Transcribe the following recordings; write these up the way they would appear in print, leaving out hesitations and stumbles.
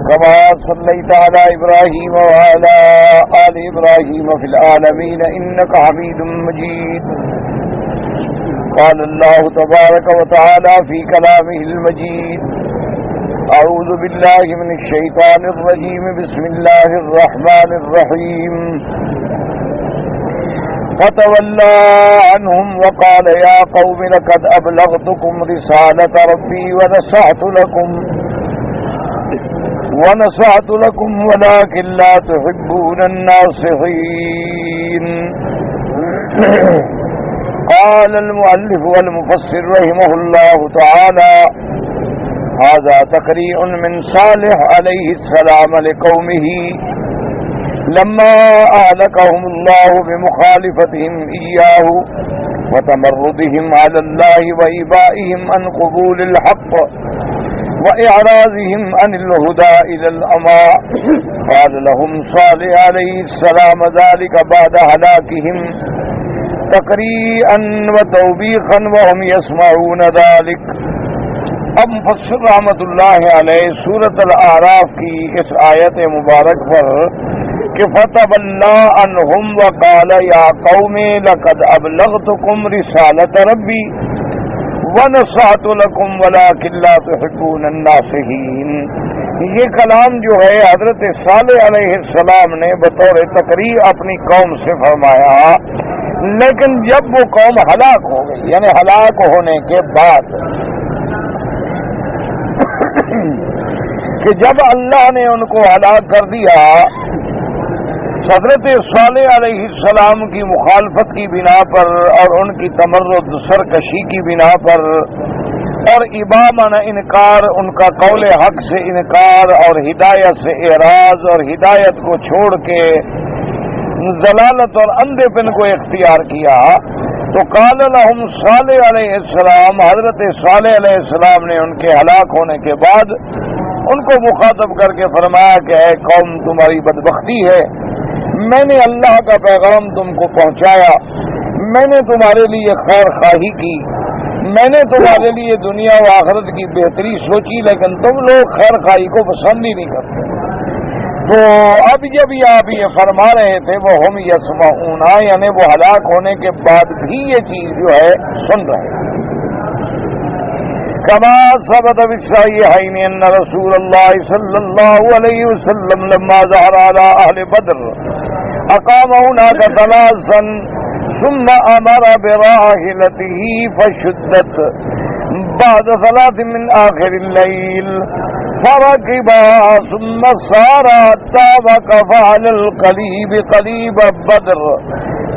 كما صليت على إبراهيم وعلى آل إبراهيم في العالمين إنك حميد مجيد. قال الله تبارك وتعالى في كلامه المجيد: أعوذ بالله من الشيطان الرجيم. بسم الله الرحمن الرحيم. فتولى عنهم وقال يا قوم لقد أبلغتكم رسالة ربي ونصحت لكم ولكن لا تحبون الناصحين. قال المؤلف والمفسر رحمه الله تعالى: هذا تقريع من صالح عليه السلام لقومه لما أهلكهم الله بمخالفتهم إياه وتمردهم على الله وإبائهم عن قبول الحق وإعراضهم عن الهدى إلى الأمى. قال لهم صالح عليه السلام ذلك بعد هلاكهم تقريعا وتوبيخا وهم يسمعون ذلك. اب مفسر رحمت اللہ علیہ سورۃ الاعراف کی اس آیت مبارک پر کہ فتولی عنہم وقال یا قوم لقد ابلغتکم رسالۃ ربی ونصحت لکم ولکن لا تحبون الناصحین. یہ کلام جو ہے حضرت صالح علیہ السلام نے بطور تقریر اپنی قوم سے فرمایا، لیکن جب وہ قوم ہلاک ہو گئی، یعنی ہلاک ہونے کے بعد کہ جب اللہ نے ان کو ہلاک کر دیا، حضرت صالح علیہ السلام کی مخالفت کی بنا پر اور ان کی تمرد سرکشی کی بنا پر اور ابامن انکار، ان کا قول حق سے انکار اور ہدایت سے اعراض اور ہدایت کو چھوڑ کے ضلالت اور اندھے پن کو اختیار کیا، تو قال لهم صالح علیہ السلام، حضرت صالح علیہ السلام نے ان کے ہلاک ہونے کے بعد ان کو مخاطب کر کے فرمایا کہ اے قوم، تمہاری بدبختی ہے، میں نے اللہ کا پیغام تم کو پہنچایا، میں نے تمہارے لیے خیر خواہی کی، میں نے تمہارے لیے دنیا و آخرت کی بہتری سوچی، لیکن تم لوگ خیر خواہی کو پسند ہی نہیں کرتے. تو اب جب آپ یہ فرما رہے تھے وہ ہم یسمعون، یعنی وہ ہلاک ہونے کے بعد بھی یہ چیز جو ہے سن رہے ہیں. کما ثبت فی الصحیحین ان رسول اللہ صلی اللہ علیہ وسلم لما ظہر علی اہل بدر اقام هناك ثلاثا ثم امر براحلته فشدت بعد ثلاث من آخر الليل فركبا ثم سار حتى وقف على القليب قليب بدر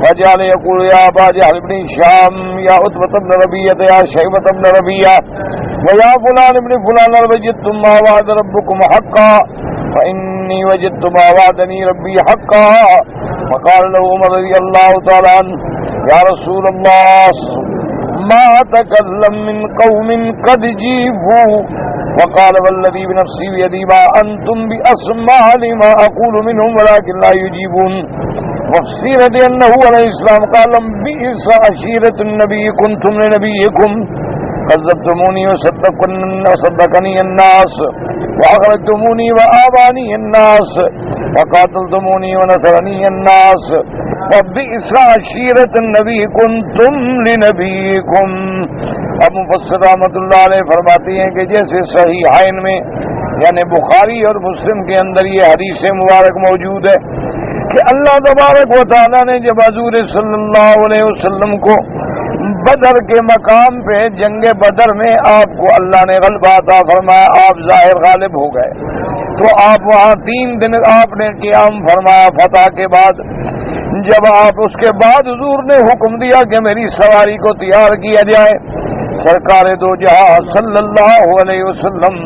فجعل يقول يا أبا جهل بن هشام يا عتبة بن ربيعة يا شيبة بن ربيعة ويا فلان بن فلان وجدتم ما وعد ربكم حقا فإني وجدت ما وعدني ربي حقا. فقال له عمر رضي الله تعالى عنه يا رسول الله ما تكلم من قوم قد جيبوا. وقال والذي بنفسي بيدي ما أنتم بأسمع لما أقول منهم ولكن لا يجيبون. وفسيرة أنه عليه السلام قال بئس عشيرة النبي كنتم لنبيكم كذبتموني وصدقني الناس وأخرجتموني وآباني الناس وقاتلتموني ونصرني الناس وبئس عشيرة النبي كنتم لنبيكم. اب مفسر رحمت اللہ علیہ فرماتے ہیں کہ جیسے صحیحین میں یعنی بخاری اور مسلم کے اندر یہ حدیث مبارک موجود ہے کہ اللہ تبارک و تعالیٰ نے جب حضور صلی اللہ علیہ وسلم کو بدر کے مقام پہ جنگ بدر میں آپ کو اللہ نے غلبہ عطا فرمایا، آپ ظاہر غالب ہو گئے، تو آپ وہاں 3 دن آپ نے قیام فرمایا فتح کے بعد. جب آپ اس کے بعد حضور نے حکم دیا کہ میری سواری کو تیار کیا جائے، سرکار دو جہاں صلی اللہ علیہ وسلم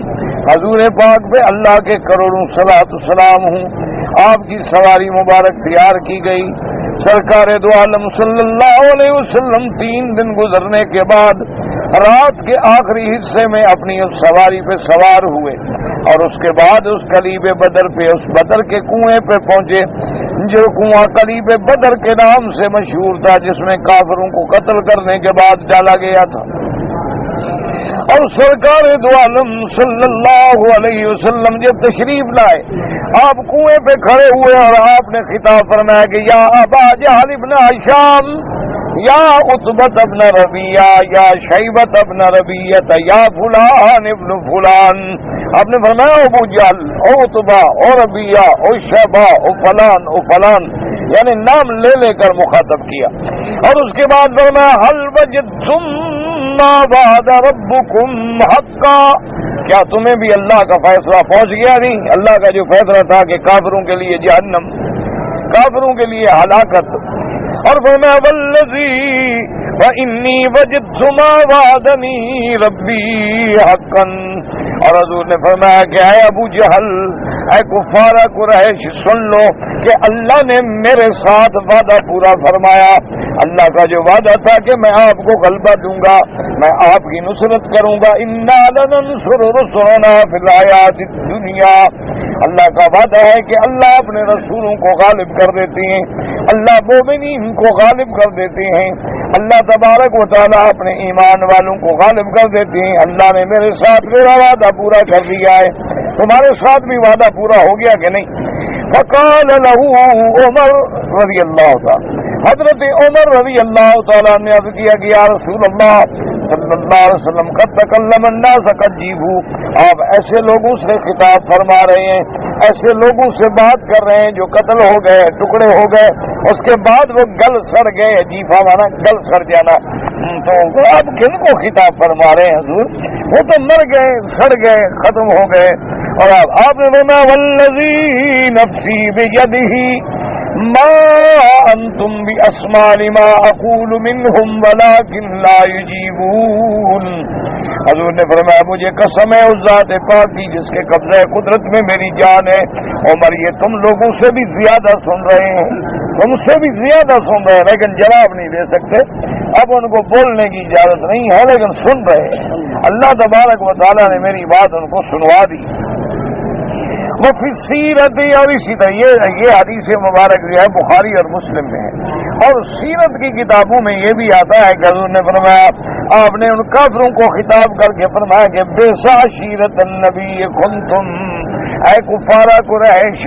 حضور پاک پہ اللہ کے کروڑوں صلاۃ السلام ہوں، آپ کی سواری مبارک تیار کی گئی. سرکار دو عالم صلی اللہ علیہ وسلم 3 دن گزرنے کے بعد رات کے آخری حصے میں اپنی اس سواری پہ سوار ہوئے اور اس کے بعد اس قلیب بدر پہ، اس بدر کے کنویں پہ پہنچے جو کنواں قلیب بدر کے نام سے مشہور تھا، جس میں کافروں کو قتل کرنے کے بعد ڈالا گیا تھا. اور سرکار دو عالم صلی اللہ علیہ وسلم جب تشریف لائے آپ کنویں پہ کھڑے ہوئے اور آپ نے خطاب فرمایا کہ یا ابا جہل ابن ہشام، یا عتبۃ ابن ربیعہ، یا شیبۃ ابن ربیعہ، یا فلان ابن فلان. آپ نے فرمایا ابو جہل، او عتبہ، او ربیعہ، او شیبہ، او فلان، او فلان، یعنی نام لے لے کر مخاطب کیا. اور اس کے بعد فرمایا حل وجدتم ما وعد ربکم حقا، کیا تمہیں بھی اللہ کا فیصلہ پہنچ گیا؟ نہیں، اللہ کا جو فیصلہ تھا کہ کافروں کے لیے جہنم، کافروں کے لیے ہلاکت. اور فرمایا والذی وانی وجدت ما وعدنی ربی حقا. اور حضور نے فرمایا کہ اے ابو جہل، اے کفار قریش، سن لو کہ اللہ نے میرے ساتھ وعدہ پورا فرمایا. اللہ کا جو وعدہ تھا کہ میں آپ کو غلبہ دوں گا، میں آپ کی نصرت کروں گا. انا لننصر رسلنا فی الحیات الدنیا. اللہ کا وعدہ ہے کہ اللہ اپنے رسولوں کو غالب کر دیتے ہیں، اللہ مومنین کو غالب کر دیتے ہیں، اللہ تبارک و تعالیٰ اپنے ایمان والوں کو غالب کر دیتے ہیں. اللہ نے میرے ساتھ میرا وعدہ پورا کر دیا ہے، تمہارے ساتھ بھی وعدہ پورا ہو گیا کہ نہیں؟ فقال له عمر رضی اللہ تعالی، حضرت عمر رضی اللہ تعالیٰ نے عرض کیا کہ یا رسول اللہ صلی اللہ علیہ وسلم قد تکلم الناس قد جیبوا، آپ ایسے لوگوں سے خطاب فرما رہے ہیں، ایسے لوگوں سے بات کر رہے ہیں جو قتل ہو گئے، ٹکڑے ہو گئے، اس کے بعد وہ گل سڑ گئے. جیفا مانا گل سڑ جانا. تو وہ آپ کن کو خطاب فرما رہے ہیں حضور؟ وہ تو مر گئے، سڑ گئے، ختم ہو گئے. اور آپ نے فرمایا والذی نفسی بیدہ ما انتم باسماء لما اقول منهم ولكن لا يجيبون. حضور نے فرمایا مجھے قسم ہے اس ذات پاک کی جس کے قبضہ قدرت میں میری جان ہے، عمر یہ تم لوگوں سے بھی زیادہ سن رہے ہیں، تم سے بھی زیادہ سن رہے ہیں، لیکن جواب نہیں دے سکتے. اب ان کو بولنے کی اجازت نہیں ہے لیکن سن رہے ہیں. اللہ تبارک و تعالیٰ نے میری بات ان کو سنوا دی. وہ پھر سیرت، اور اسی طرح یہ حدیث مبارک جو ہے بخاری اور مسلم میں ہے. اور سیرت کی کتابوں میں یہ بھی آتا ہے کہ حضور نے فرمایا، آپ نے ان کافروں کو خطاب کر کے فرمایا کہ بیسا شیرت النبی کنتم، اے کفارہ قریش،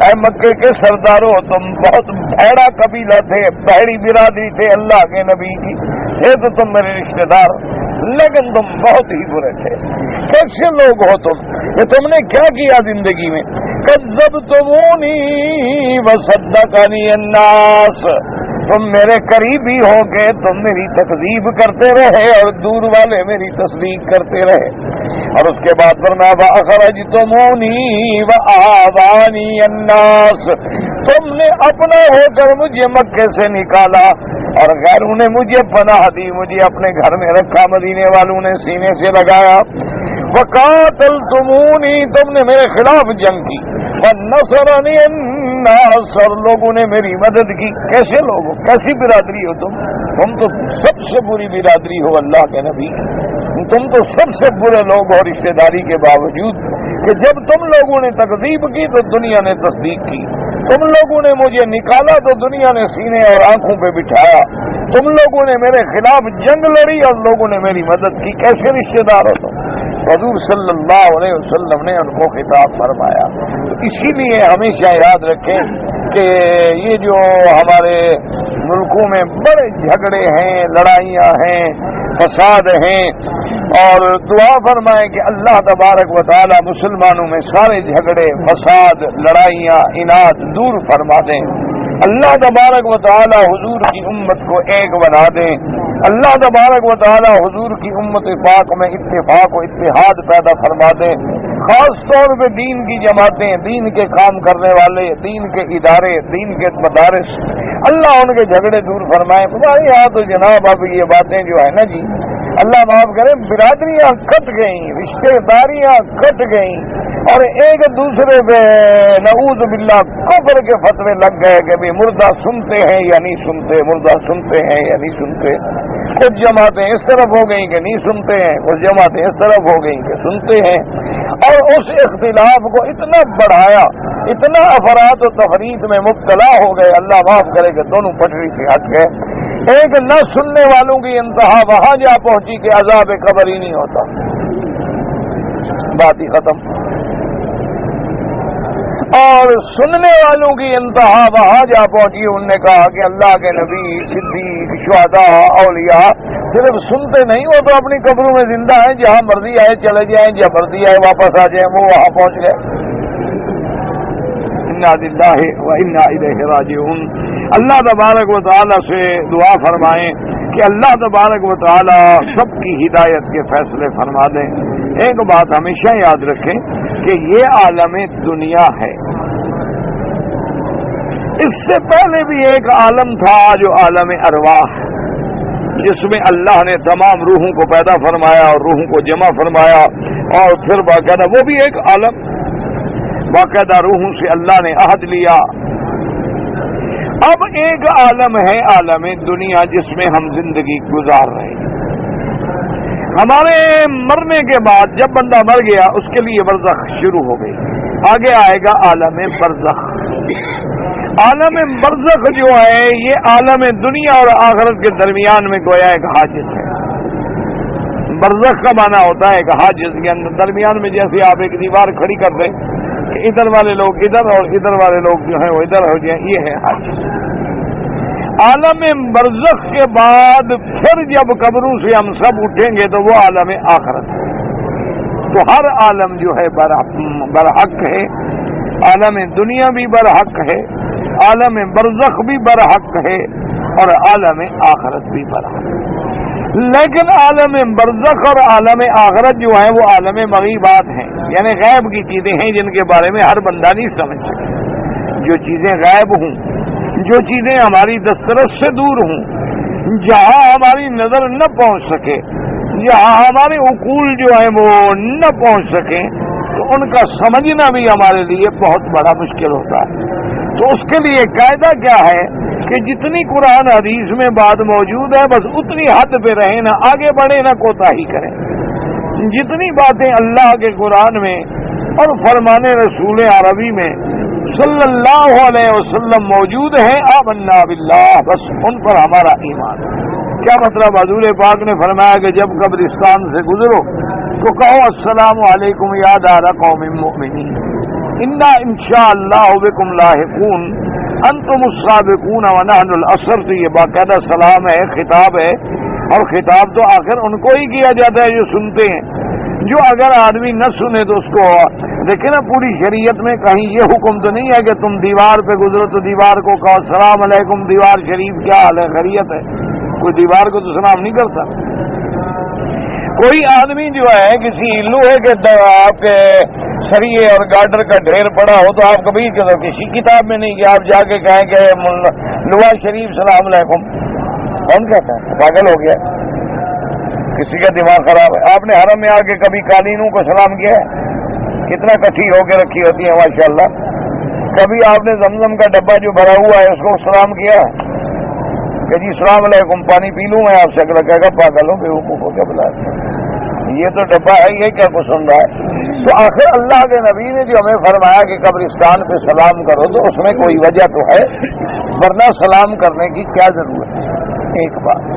اے مکے کے سرداروں، تم بہت بھیڑا قبیلہ تھے، بھیڑی برادری تھے اللہ کے نبی کی، تھے تو تم میرے رشتے دار، لیکن تم بہت ہی برے تھے. کیسے لوگ ہو تم؟ کہ تم نے کیا کیا زندگی میں؟ کذبتمونی وصدقنی الناس، تم میرے قریبی ہو گئے، تم میری تکذیب کرتے رہے اور دور والے میری تصدیق کرتے رہے. اور اس کے بعد فرمایا فاخرجتمونی وآوانی الناس، تم نے اپنا ہو کر مجھے مکے سے نکالا اور غیروں نے مجھے پناہ دی، مجھے اپنے گھر میں رکھا، مدینے والوں نے سینے سے لگایا. وقاتلتمونی، تم نے میرے خلاف جنگ کی. ونصرنی الناس، اور لوگوں نے میری مدد کی. کیسے لوگ ہو؟ کیسی برادری ہو تم؟ تم تو سب سے بری برادری ہو اللہ کے نبی، تم تو سب سے برے لوگ ہو رشتے داری کے باوجود کہ جب تم لوگوں نے تکذیب کی تو دنیا نے تصدیق کی، تم لوگوں نے مجھے نکالا تو دنیا نے سینے اور آنکھوں پہ بٹھایا، تم لوگوں نے میرے خلاف جنگ لڑی اور لوگوں نے میری مدد کی. کیسے رشتے دار ہو تم؟ حضور صلی اللہ علیہ وسلم نے ان کو خطاب فرمایا. تو اسی لیے ہمیشہ یاد رکھیں کہ یہ جو ہمارے ملکوں میں بڑے جھگڑے ہیں، لڑائیاں ہیں، فساد ہیں، اور دعا فرمائیں کہ اللہ تبارک و تعالی مسلمانوں میں سارے جھگڑے، فساد، لڑائیاں، اناد دور فرما دیں. اللہ تبارک و تعالی حضور کی امت کو ایک بنا دیں. اللہ تبارک و تعالی حضور کی امت پاک میں اتفاق و اتحاد پیدا فرما دیں. خاص طور پہ دین کی جماعتیں، دین کے کام کرنے والے، دین کے ادارے، دین کے مدارس، اللہ ان کے جھگڑے دور فرمائے. ہمارے یہاں تو جناب اب یہ باتیں جو ہے نا جی، اللہ معاف کرے، برادریاں کٹ گئیں، رشتے داریاں کٹ گئیں، اور ایک دوسرے پہ نعوذ باللہ کفر کے فتوے لگ گئے کہ بھی مردہ سنتے ہیں یا نہیں سنتے، مردہ سنتے ہیں یا نہیں سنتے. کچھ جماعتیں اس طرف ہو گئیں کہ نہیں سنتے ہیں، کچھ جماعتیں اس طرف ہو گئیں کہ سنتے ہیں. اور اس اختلاف کو اتنا بڑھایا، اتنا افراد و تفرید میں مبتلا ہو گئے، اللہ معاف کرے کہ دونوں پٹری سے ہٹ گئے. ایک نہ سننے والوں کی انتہا وہاں جا پہنچی کہ عذاب قبر ہی نہیں ہوتا، بات ہی ختم۔ اور سننے والوں کی انتہا وہاں جا پہنچی، انہوں نے کہا کہ اللہ کے نبی، صدیق، شہداء، اولیاء صرف سنتے نہیں، وہ تو اپنی قبروں میں زندہ ہیں، جہاں مرضی آئے چلے جائیں، جہاں مرضی آئے واپس آ جائیں، وہ وہاں پہنچ گئے۔ انا للہ و انا الیہ راجعون۔ اللہ تبارک و تعالی سے دعا فرمائیں کہ اللہ تبارک و تعالی سب کی ہدایت کے فیصلے فرما دیں۔ ایک بات ہمیشہ یاد رکھیں کہ یہ عالم دنیا ہے، اس سے پہلے بھی ایک عالم تھا جو عالم ارواح، جس میں اللہ نے تمام روحوں کو پیدا فرمایا اور روحوں کو جمع فرمایا، اور پھر باقاعدہ وہ بھی ایک عالم، باقاعدہ روحوں سے اللہ نے عہد لیا۔ اب ایک عالم ہے عالم دنیا، جس میں ہم زندگی گزار رہے ہیں۔ ہمارے مرنے کے بعد جب بندہ مر گیا اس کے لیے برزخ شروع ہو گئی، آگے آئے گا عالم برزخ۔ عالم برزخ جو ہے یہ عالم دنیا اور آخرت کے درمیان میں گویا ایک حاجز ہے۔ برزخ کا معنی ہوتا ہے ایک حاجز، یعنی درمیان میں جیسے آپ ایک دیوار کھڑی کر دیں کہ ادھر والے لوگ ادھر اور ادھر والے لوگ جو ہیں وہ ادھر ہو جائیں، یہ ہے حاجز۔ عالم برزخ کے بعد پھر جب قبروں سے ہم سب اٹھیں گے تو وہ عالم آخرت ہے۔ تو ہر عالم جو ہے برحق ہے، عالم دنیا بھی برحق ہے، عالم برزخ بھی برحق ہے، اور عالم آخرت بھی برحق ہے۔ لیکن عالم برزخ اور عالم آخرت جو ہیں وہ عالم مغیبات ہیں، یعنی غیب کی چیزیں ہیں جن کے بارے میں ہر بندہ نہیں سمجھ سکے۔ جو چیزیں غیب ہوں، جو چیزیں ہماری دسترس سے دور ہوں، جہاں ہماری نظر نہ پہنچ سکے، جہاں ہمارے عقول جو ہیں وہ نہ پہنچ سکیں، تو ان کا سمجھنا بھی ہمارے لیے بہت بڑا مشکل ہوتا ہے۔ تو اس کے لیے قاعدہ کیا ہے کہ جتنی قرآن حدیث میں بات موجود ہے بس اتنی حد پہ رہیں، نہ آگے بڑھیں نہ کوتاہی کریں۔ جتنی باتیں اللہ کے قرآن میں اور فرمان رسول عربی میں صلی اللہ علیہ وسلم موجود ہیں، آمنا باللہ، بس ان پر ہمارا ایمان۔ کیا مطلب؟ حضور پاک نے فرمایا کہ جب قبرستان سے گزرو تو کہو السلام علیکم یا دار قوم مؤمنین، انا انشاءاللہ بکم لاحقون، انتم السابقون ونحن الاسر۔ تو یہ باقاعدہ سلام ہے، خطاب ہے، اور خطاب تو آخر ان کو ہی کیا جاتا ہے جو سنتے ہیں۔ جو اگر آدمی نہ سنے تو اس کو دیکھیں نا، پوری شریعت میں کہیں یہ حکم تو نہیں ہے کہ تم دیوار پہ گزرو تو دیوار کو کہو السلام علیکم دیوار شریف، کیا حال ہے، خیریت ہے؟ کوئی دیوار کو تو سلام نہیں کرتا۔ کوئی آدمی جو ہے کسی لوہے کے آپ کے سریے اور گارڈر کا ڈھیر پڑا ہو تو آپ کبھی کسی کتاب میں نہیں کہ آپ جا کے کہیں کہ لوہا شریف سلام علیکم، کون کہتا ہے؟ پاگل ہو گیا، کسی کا دماغ خراب ہے۔ آپ نے حرم میں آ کے کبھی قالینوں کو سلام کیا ہے؟ کتنا کٹھی ہو کے رکھی ہوتی ہے ماشاءاللہ۔ کبھی آپ نے زمزم کا ڈبہ جو بھرا ہوا ہے اس کو سلام کیا کہ جی السلام علیکم پانی پی لوں میں آپ سے؟ اگلا کہے گا پاگل ہو، بیوقوف ہو کیا بلا، یہ تو ڈبہ ہے، یہ کیا کچھ سن رہا ہے؟ تو آخر اللہ کے نبی نے جو ہمیں فرمایا کہ قبرستان پہ سلام کرو تو اس میں کوئی وجہ تو ہے، ورنہ سلام کرنے کی کیا ضرورت ہے؟ ایک بات۔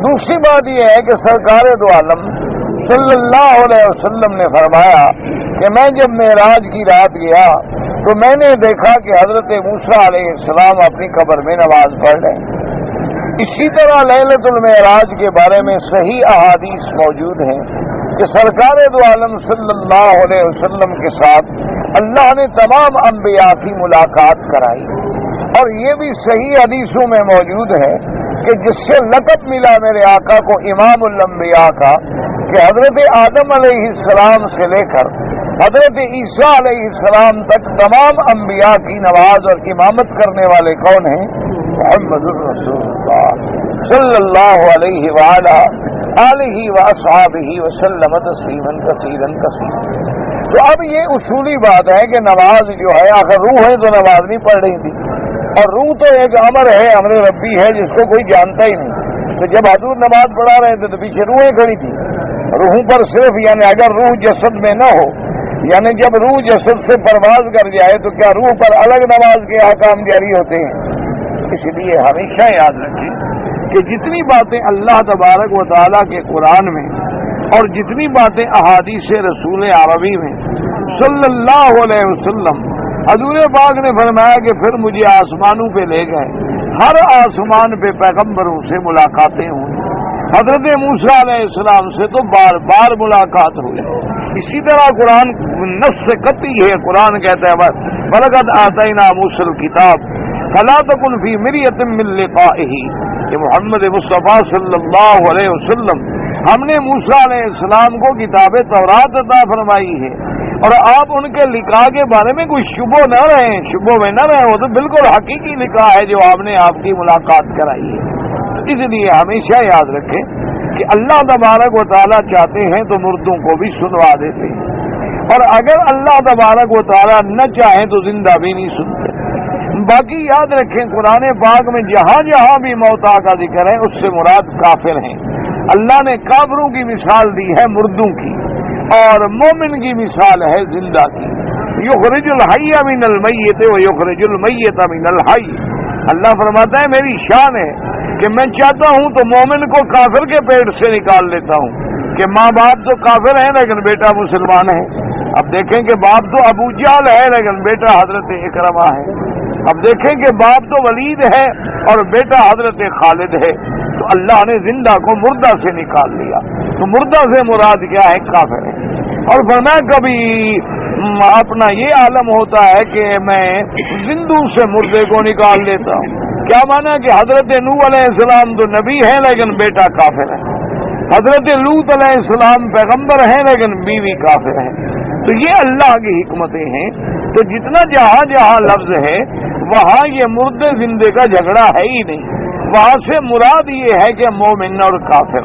دوسری بات یہ ہے کہ سرکار دو عالم صلی اللہ علیہ وسلم نے فرمایا کہ میں جب معراج کی رات گیا تو میں نے دیکھا کہ حضرت موسیٰ علیہ السلام اپنی قبر میں نماز پڑھ رہے ہیں۔ اسی طرح لیلۃ المعراج کے بارے میں صحیح احادیث موجود ہیں کہ سرکار دو عالم صلی اللہ علیہ وسلم کے ساتھ اللہ نے تمام انبیاء کی ملاقات کرائی، اور یہ بھی صحیح حدیثوں میں موجود ہے کہ جس سے لقب ملا میرے آقا کو امام الانبیاء کا، کہ حضرت آدم علیہ السلام سے لے کر حضرت عیسیٰ علیہ السلام تک تمام انبیاء کی نماز اور امامت کرنے والے کون ہیں؟ محمد الرسول اللہ صلی اللہ علیہ وآلہ آلہ واصحابہ وسلم تسلیما کثیرا کثیرا۔ تو اب یہ اصولی بات ہے کہ نماز جو ہے، آخر روح ہے تو نماز نہیں پڑھ رہی تھی، اور روح تو ایک امر ہے، امر ربی ہے جس کو کوئی جانتا ہی نہیں۔ تو جب حضور نماز پڑھا رہے تھے تو پیچھے روحیں کھڑی تھی، روحوں پر صرف یعنی اگر روح جسد میں نہ ہو، یعنی جب روح جسد سے پرواز کر جائے تو کیا روح پر الگ نماز کے احکام جاری ہوتے ہیں؟ اس لیے ہمیشہ یاد رکھیں کہ جتنی باتیں اللہ تبارک و تعالیٰ کے قرآن میں اور جتنی باتیں احادیث رسول عربی میں صلی اللہ علیہ وسلم، حضور پاک نے فرمایا کہ پھر مجھے آسمانوں پہ لے گئے، ہر آسمان پہ پیغمبروں سے ملاقاتیں ہوئی، حضرت موسیٰ علیہ السلام سے تو بار بار ملاقات ہوئی۔ اسی طرح قرآن نص سے قطعی ہے، قرآن کہتا ہے وَلَقَدْ آتَيْنَا مُوسَى الْكِتَابَ فَلَا تَكُنْ فِي مِرْيَةٍ مِّن لِقَائِهِ، کہ محمد مصطفیٰ صلی اللہ علیہ وسلم ہم نے موسیٰ علیہ السلام کو کتاب تورات عطا فرمائی ہے، اور آپ ان کے لقاء کے بارے میں کوئی شبہ نہ رہیں، شبوں میں نہ رہیں، وہ تو بالکل حقیقی لقاء ہے جو آپ نے آپ کی ملاقات کرائی ہے۔ اس لیے ہمیشہ یاد رکھیں کہ اللہ تبارک و تعالیٰ چاہتے ہیں تو مردوں کو بھی سنوا دیتے ہیں، اور اگر اللہ تبارک و تعالیٰ نہ چاہیں تو زندہ بھی نہیں سنتے۔ باقی یاد رکھیں قرآن پاک میں جہاں جہاں بھی موتا کا ذکر ہے اس سے مراد کافر ہیں۔ اللہ نے کافروں کی مثال دی ہے مردوں کی، اور مومن کی مثال ہے زندہ کی۔ یخرج الحی من المیت و یخرج المیت من الحی، اللہ فرماتا ہے میری شان ہے کہ میں چاہتا ہوں تو مومن کو کافر کے پیٹ سے نکال لیتا ہوں، کہ ماں باپ تو کافر ہیں لیکن بیٹا مسلمان ہے۔ اب دیکھیں کہ باپ تو ابو جہل ہے لیکن بیٹا حضرت اکرمہ ہے۔ اب دیکھیں کہ باپ تو ولید ہے اور بیٹا حضرت خالد ہے۔ تو اللہ نے زندہ کو مردہ سے نکال لیا، تو مردہ سے مراد کیا ہے؟ کافر ہے۔ اور فرمایا کبھی اپنا یہ عالم ہوتا ہے کہ میں زندوں سے مردے کو نکال لیتا ہوں، کیا مانا کہ حضرت نوح علیہ السلام تو نبی ہے لیکن بیٹا کافر ہے، حضرت لوط علیہ السلام پیغمبر ہیں لیکن بیوی کافر ہے۔ تو یہ اللہ کی حکمتیں ہیں۔ تو جتنا جہاں جہاں لفظ ہے وہاں یہ مردے زندے کا جھگڑا ہے ہی نہیں، وہاں سے مراد یہ ہے کہ مومن اور کافر،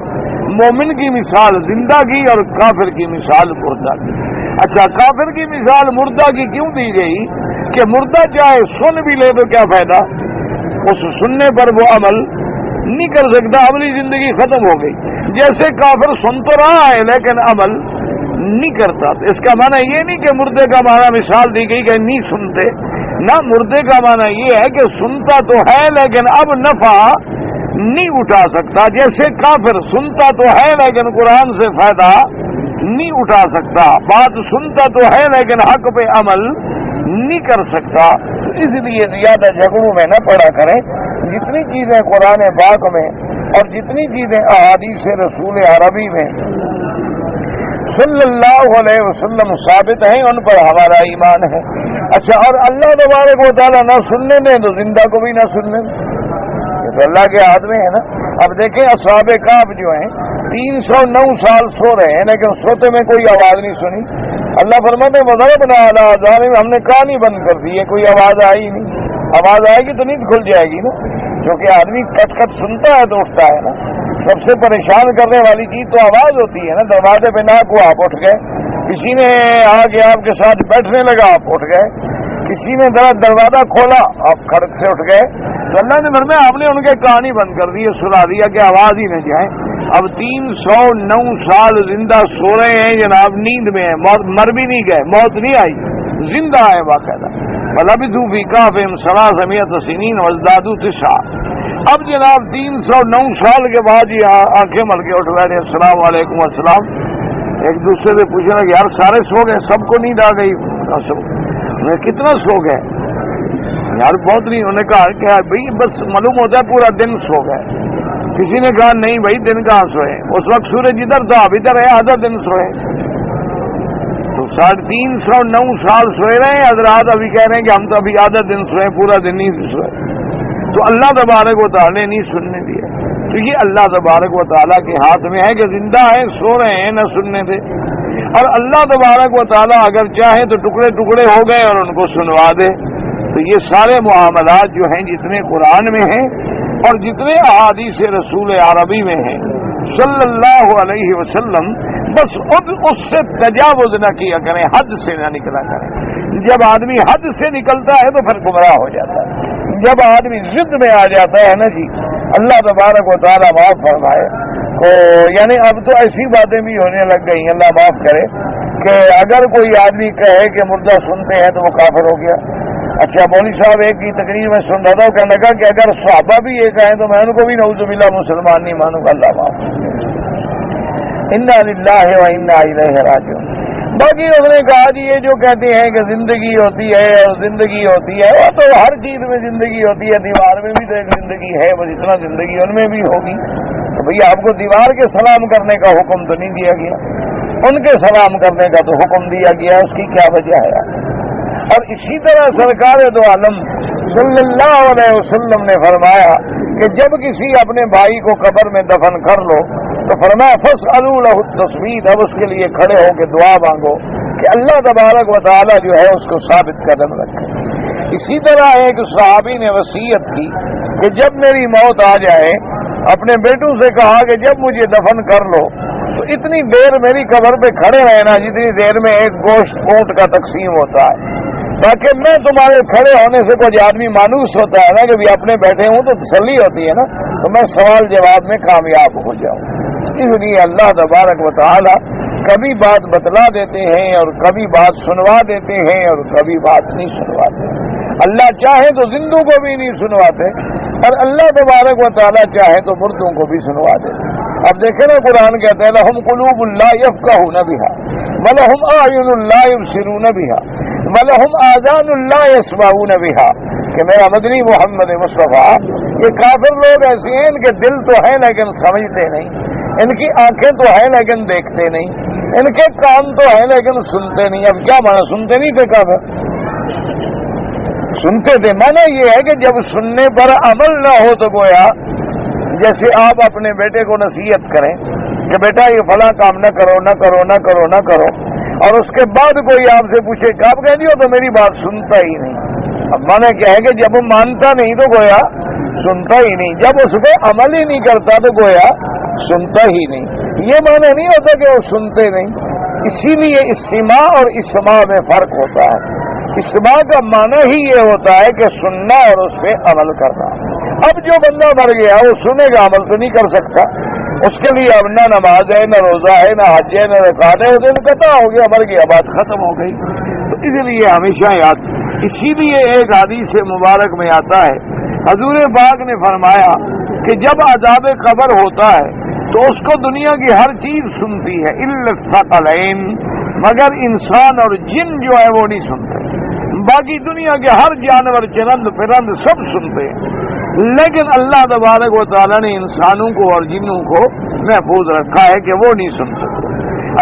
مومن کی مثال زندہ کی اور کافر کی مثال مردہ کی۔ اچھا، کافر کی مثال مردہ کی کیوں دی گئی؟ کہ مردہ چاہے سن بھی لے تو کیا فائدہ، اس سننے پر وہ عمل نہیں کر سکتا، عملی زندگی ختم ہو گئی۔ جیسے کافر سن تو رہا ہے لیکن عمل نہیں کرتا، تو اس کا معنی یہ نہیں کہ مردے کا معنی مثال دی گئی کہ نہیں سنتے، نہ، مردے کا معنی یہ ہے کہ سنتا تو ہے لیکن اب نفع نہیں اٹھا سکتا، جیسے کافر سنتا تو ہے لیکن قرآن سے فائدہ نہیں اٹھا سکتا، بات سنتا تو ہے لیکن حق پہ عمل نہیں کر سکتا۔ تو اس لیے زیادہ جھگڑوں میں نہ پڑا کریں، جتنی چیزیں قرآن پاک میں اور جتنی چیزیں احادیث رسول عربی میں صلی اللہ علیہ وسلم ثابت ہیں ان پر ہمارا ایمان ہے۔ اچھا، اور اللہ تبارک و تعالیٰ نہ سننے دیں تو زندہ کو بھی نہ سننے دیں، یہ تو اللہ کے ہاتھ میں ہے نا۔ اب دیکھیں اصحاب کہف جو ہیں 309 سال سو رہے ہیں لیکن سوتے میں کوئی آواز نہیں سنی۔ اللہ فرماتے ہیں وَضَرَبْنَا عَلَىٰ آذَانِهِمْ، ہم نے کہانی بند کر دی ہے، کوئی آواز آئی نہیں۔ آواز آئے گی تو نیند کھل جائے گی نا، کیونکہ آدمی کٹ کٹ سنتا ہے تو اٹھتا ہے نا۔ سب سے پریشان کرنے والی چیز تو آواز ہوتی ہے نا۔ دروازے پہ نہ کو آپ اٹھ گئے، کسی نے آ کے آپ کے ساتھ بیٹھنے لگا آپ اٹھ گئے، کسی نے دروازہ کھولا آپ کھڑک سے اٹھ گئے، تو اللہ نے فرمایا آپ نے ان کے کہانی بند کر دی، سنا دیا کہ آواز ہی نہ جائے۔ اب 309 سال زندہ سو رہے ہیں جناب، نیند میں ہیں، مر بھی نہیں گئے، موت نہیں آئی، زندہ ہے باقاعدہ۔ وَلَبِثُوا فِي كَهْفِهِمْ 300 سِنِينَ وَازْدَادُوا 9۔ اب جناب 309 سال کے بعد یہ آنکھیں مل کے اٹھ بیٹھے، السلام علیکم السلام، ایک دوسرے سے پوچھنے لگے یار سارے سو گئے، سب کو نیند آ گئی، کتنا سو گئے یار؟ بہت نہیں۔ انہوں نے کہا کہ بھائی بس معلوم ہوتا ہے پورا دن سو گئے۔ کسی نے کہا نہیں بھائی دن کہاں سوئے، اس وقت سورج ادھر تھا اب ادھر ہے، آدھا دن سوئے۔ تو 309 سال سوئے رہے ہیں حضرات، ابھی کہہ رہے ہیں کہ ہم تو ابھی آدھا دن سوئے، پورا دن نہیں سوئے۔ تو اللہ تبارک و تعالیٰ نے نہیں سننے دیا۔ تو یہ اللہ تبارک و تعالیٰ کے ہاتھ میں ہے کہ زندہ ہے، سو رہے ہیں، نہ سننے دے۔ اور اللہ تبارک و تعالیٰ اگر چاہے تو ٹکڑے ٹکڑے ہو گئے اور ان کو سنوا دے۔ تو یہ سارے معاملات جو ہیں جتنے قرآن میں ہیں اور جتنے احادیث رسول عربی میں ہیں صلی اللہ علیہ وسلم، بس اس سے تجاوز نہ کیا کریں، حد سے نہ نکلا کریں۔ جب آدمی حد سے نکلتا ہے تو پھر گمراہ ہو جاتا ہے۔ جب آدمی ضد میں آ جاتا ہے نا جی، اللہ تبارک و تعالیٰ معاف فرمائے، تو یعنی اب تو ایسی باتیں بھی ہونے لگ گئی، اللہ معاف کرے، کہ اگر کوئی آدمی کہے کہ مردہ سنتے ہیں تو وہ کافر ہو گیا، اچھا مولوی صاحب ایک کی تقریر میں سن رہا تھا، کہنے لگا کہ اگر صحابہ بھی یہ کہیں تو میں ان کو بھی نعوذ باللہ مسلمان نہیں مانوں گا، اللہ معاف۔ انا للہ و انا الیہ راجعون۔ باقی اس نے کہا جی یہ جو کہتے ہیں کہ زندگی ہوتی ہے اور زندگی ہوتی ہے، وہ تو ہر چیز میں زندگی ہوتی ہے، دیوار میں بھی تو ایک زندگی ہے، بس اتنا زندگی ان میں بھی ہوگی۔ تو بھئی آپ کو دیوار کے سلام کرنے کا حکم تو نہیں دیا گیا، ان کے سلام کرنے کا تو حکم دیا گیا، اس کی کیا وجہ ہے؟ اور اسی طرح سرکار دو عالم صلی اللہ علیہ وسلم نے فرمایا کہ جب کسی اپنے بھائی کو قبر میں دفن کر لو تو فرمایا فاسألوا له التثبیت، اب اس کے لیے کھڑے ہو کے دعا مانگو کہ اللہ تبارک و تعالی جو ہے اس کو ثابت قدم رکھے۔ اسی طرح ایک صحابی نے وصیت کی کہ جب میری موت آ جائے، اپنے بیٹوں سے کہا کہ جب مجھے دفن کر لو تو اتنی دیر میری قبر پہ کھڑے رہنا جتنی دیر میں ایک گوشت اونٹ کا تقسیم ہوتا ہے، تاکہ میں تمہارے کھڑے ہونے سے کچھ آدمی مانوس ہوتا ہے نا کہ بھی اپنے بیٹھے ہوں تو تسلی ہوتی ہے نا، تو میں سوال جواب میں کامیاب ہو جاؤں۔ اس لیے اللہ تبارک و تعالی کبھی بات بتلا دیتے ہیں اور کبھی بات سنوا دیتے ہیں اور کبھی بات نہیں سنواتے۔ اللہ چاہے تو زندوں کو بھی نہیں سنواتے اور اللہ تبارک و تعالی چاہے تو مردوں کو بھی سنوا دیتے۔ اب دیکھیں نا قرآن کہتا ہے لہم قلوب لا یفقہون بہا ولہم اعین لا یبصرون بہا ولہم آذان لا یسمعون بہا، کہ میرا مدنی محمد مصطفیٰ یہ کافر لوگ ایسے ہیں ان کے دل تو ہیں لیکن سمجھتے نہیں، ان کی آنکھیں تو ہیں لیکن دیکھتے نہیں، ان کے کان تو ہیں لیکن سنتے نہیں۔ اب کیا مانا سنتے نہیں تھے کافر؟ سنتے تھے، مانا یہ ہے کہ جب سننے پر عمل نہ ہو تو گویا جیسے آپ اپنے بیٹے کو نصیحت کریں کہ بیٹا یہ فلاں کام نہ کرو نہ کرو نہ کرو نہ کرو، اور اس کے بعد کوئی آپ سے پوچھے کب کہہ دیو تو میری بات سنتا ہی نہیں۔ اب مانا کیا ہے کہ جب وہ مانتا نہیں تو گویا سنتا ہی نہیں، جب اس پہ عمل ہی نہیں کرتا تو گویا سنتا ہی نہیں۔ یہ معنی نہیں ہوتا کہ وہ سنتے نہیں، اسی لیے استماع اور اسماع میں فرق ہوتا ہے۔ اسماع کا معنی ہی یہ ہوتا ہے کہ سننا اور اس پہ عمل کرنا۔ اب جو بندہ مر گیا وہ سنے گا، عمل تو نہیں کر سکتا، اس کے لیے اب نہ نماز ہے نہ روزہ ہے نہ حج ہے نہ زکات ہے، وہ دن قطع ہو گیا، مر گیا، بات ختم ہو گئی۔ تو اس لیے ہمیشہ یاد، اسی لیے ایک حدیث مبارک میں آتا ہے حضور پاک نے فرمایا کہ جب عذاب قبر ہوتا ہے تو اس کو دنیا کی ہر چیز سنتی ہے الا الثقلین، مگر انسان اور جن جو ہے وہ نہیں سنتے، باقی دنیا کے ہر جانور چرند پرند سب سنتے ہیں، لیکن اللہ تبارک و تعالیٰ نے انسانوں کو اور جنوں کو محفوظ رکھا ہے کہ وہ نہیں سن سکتے۔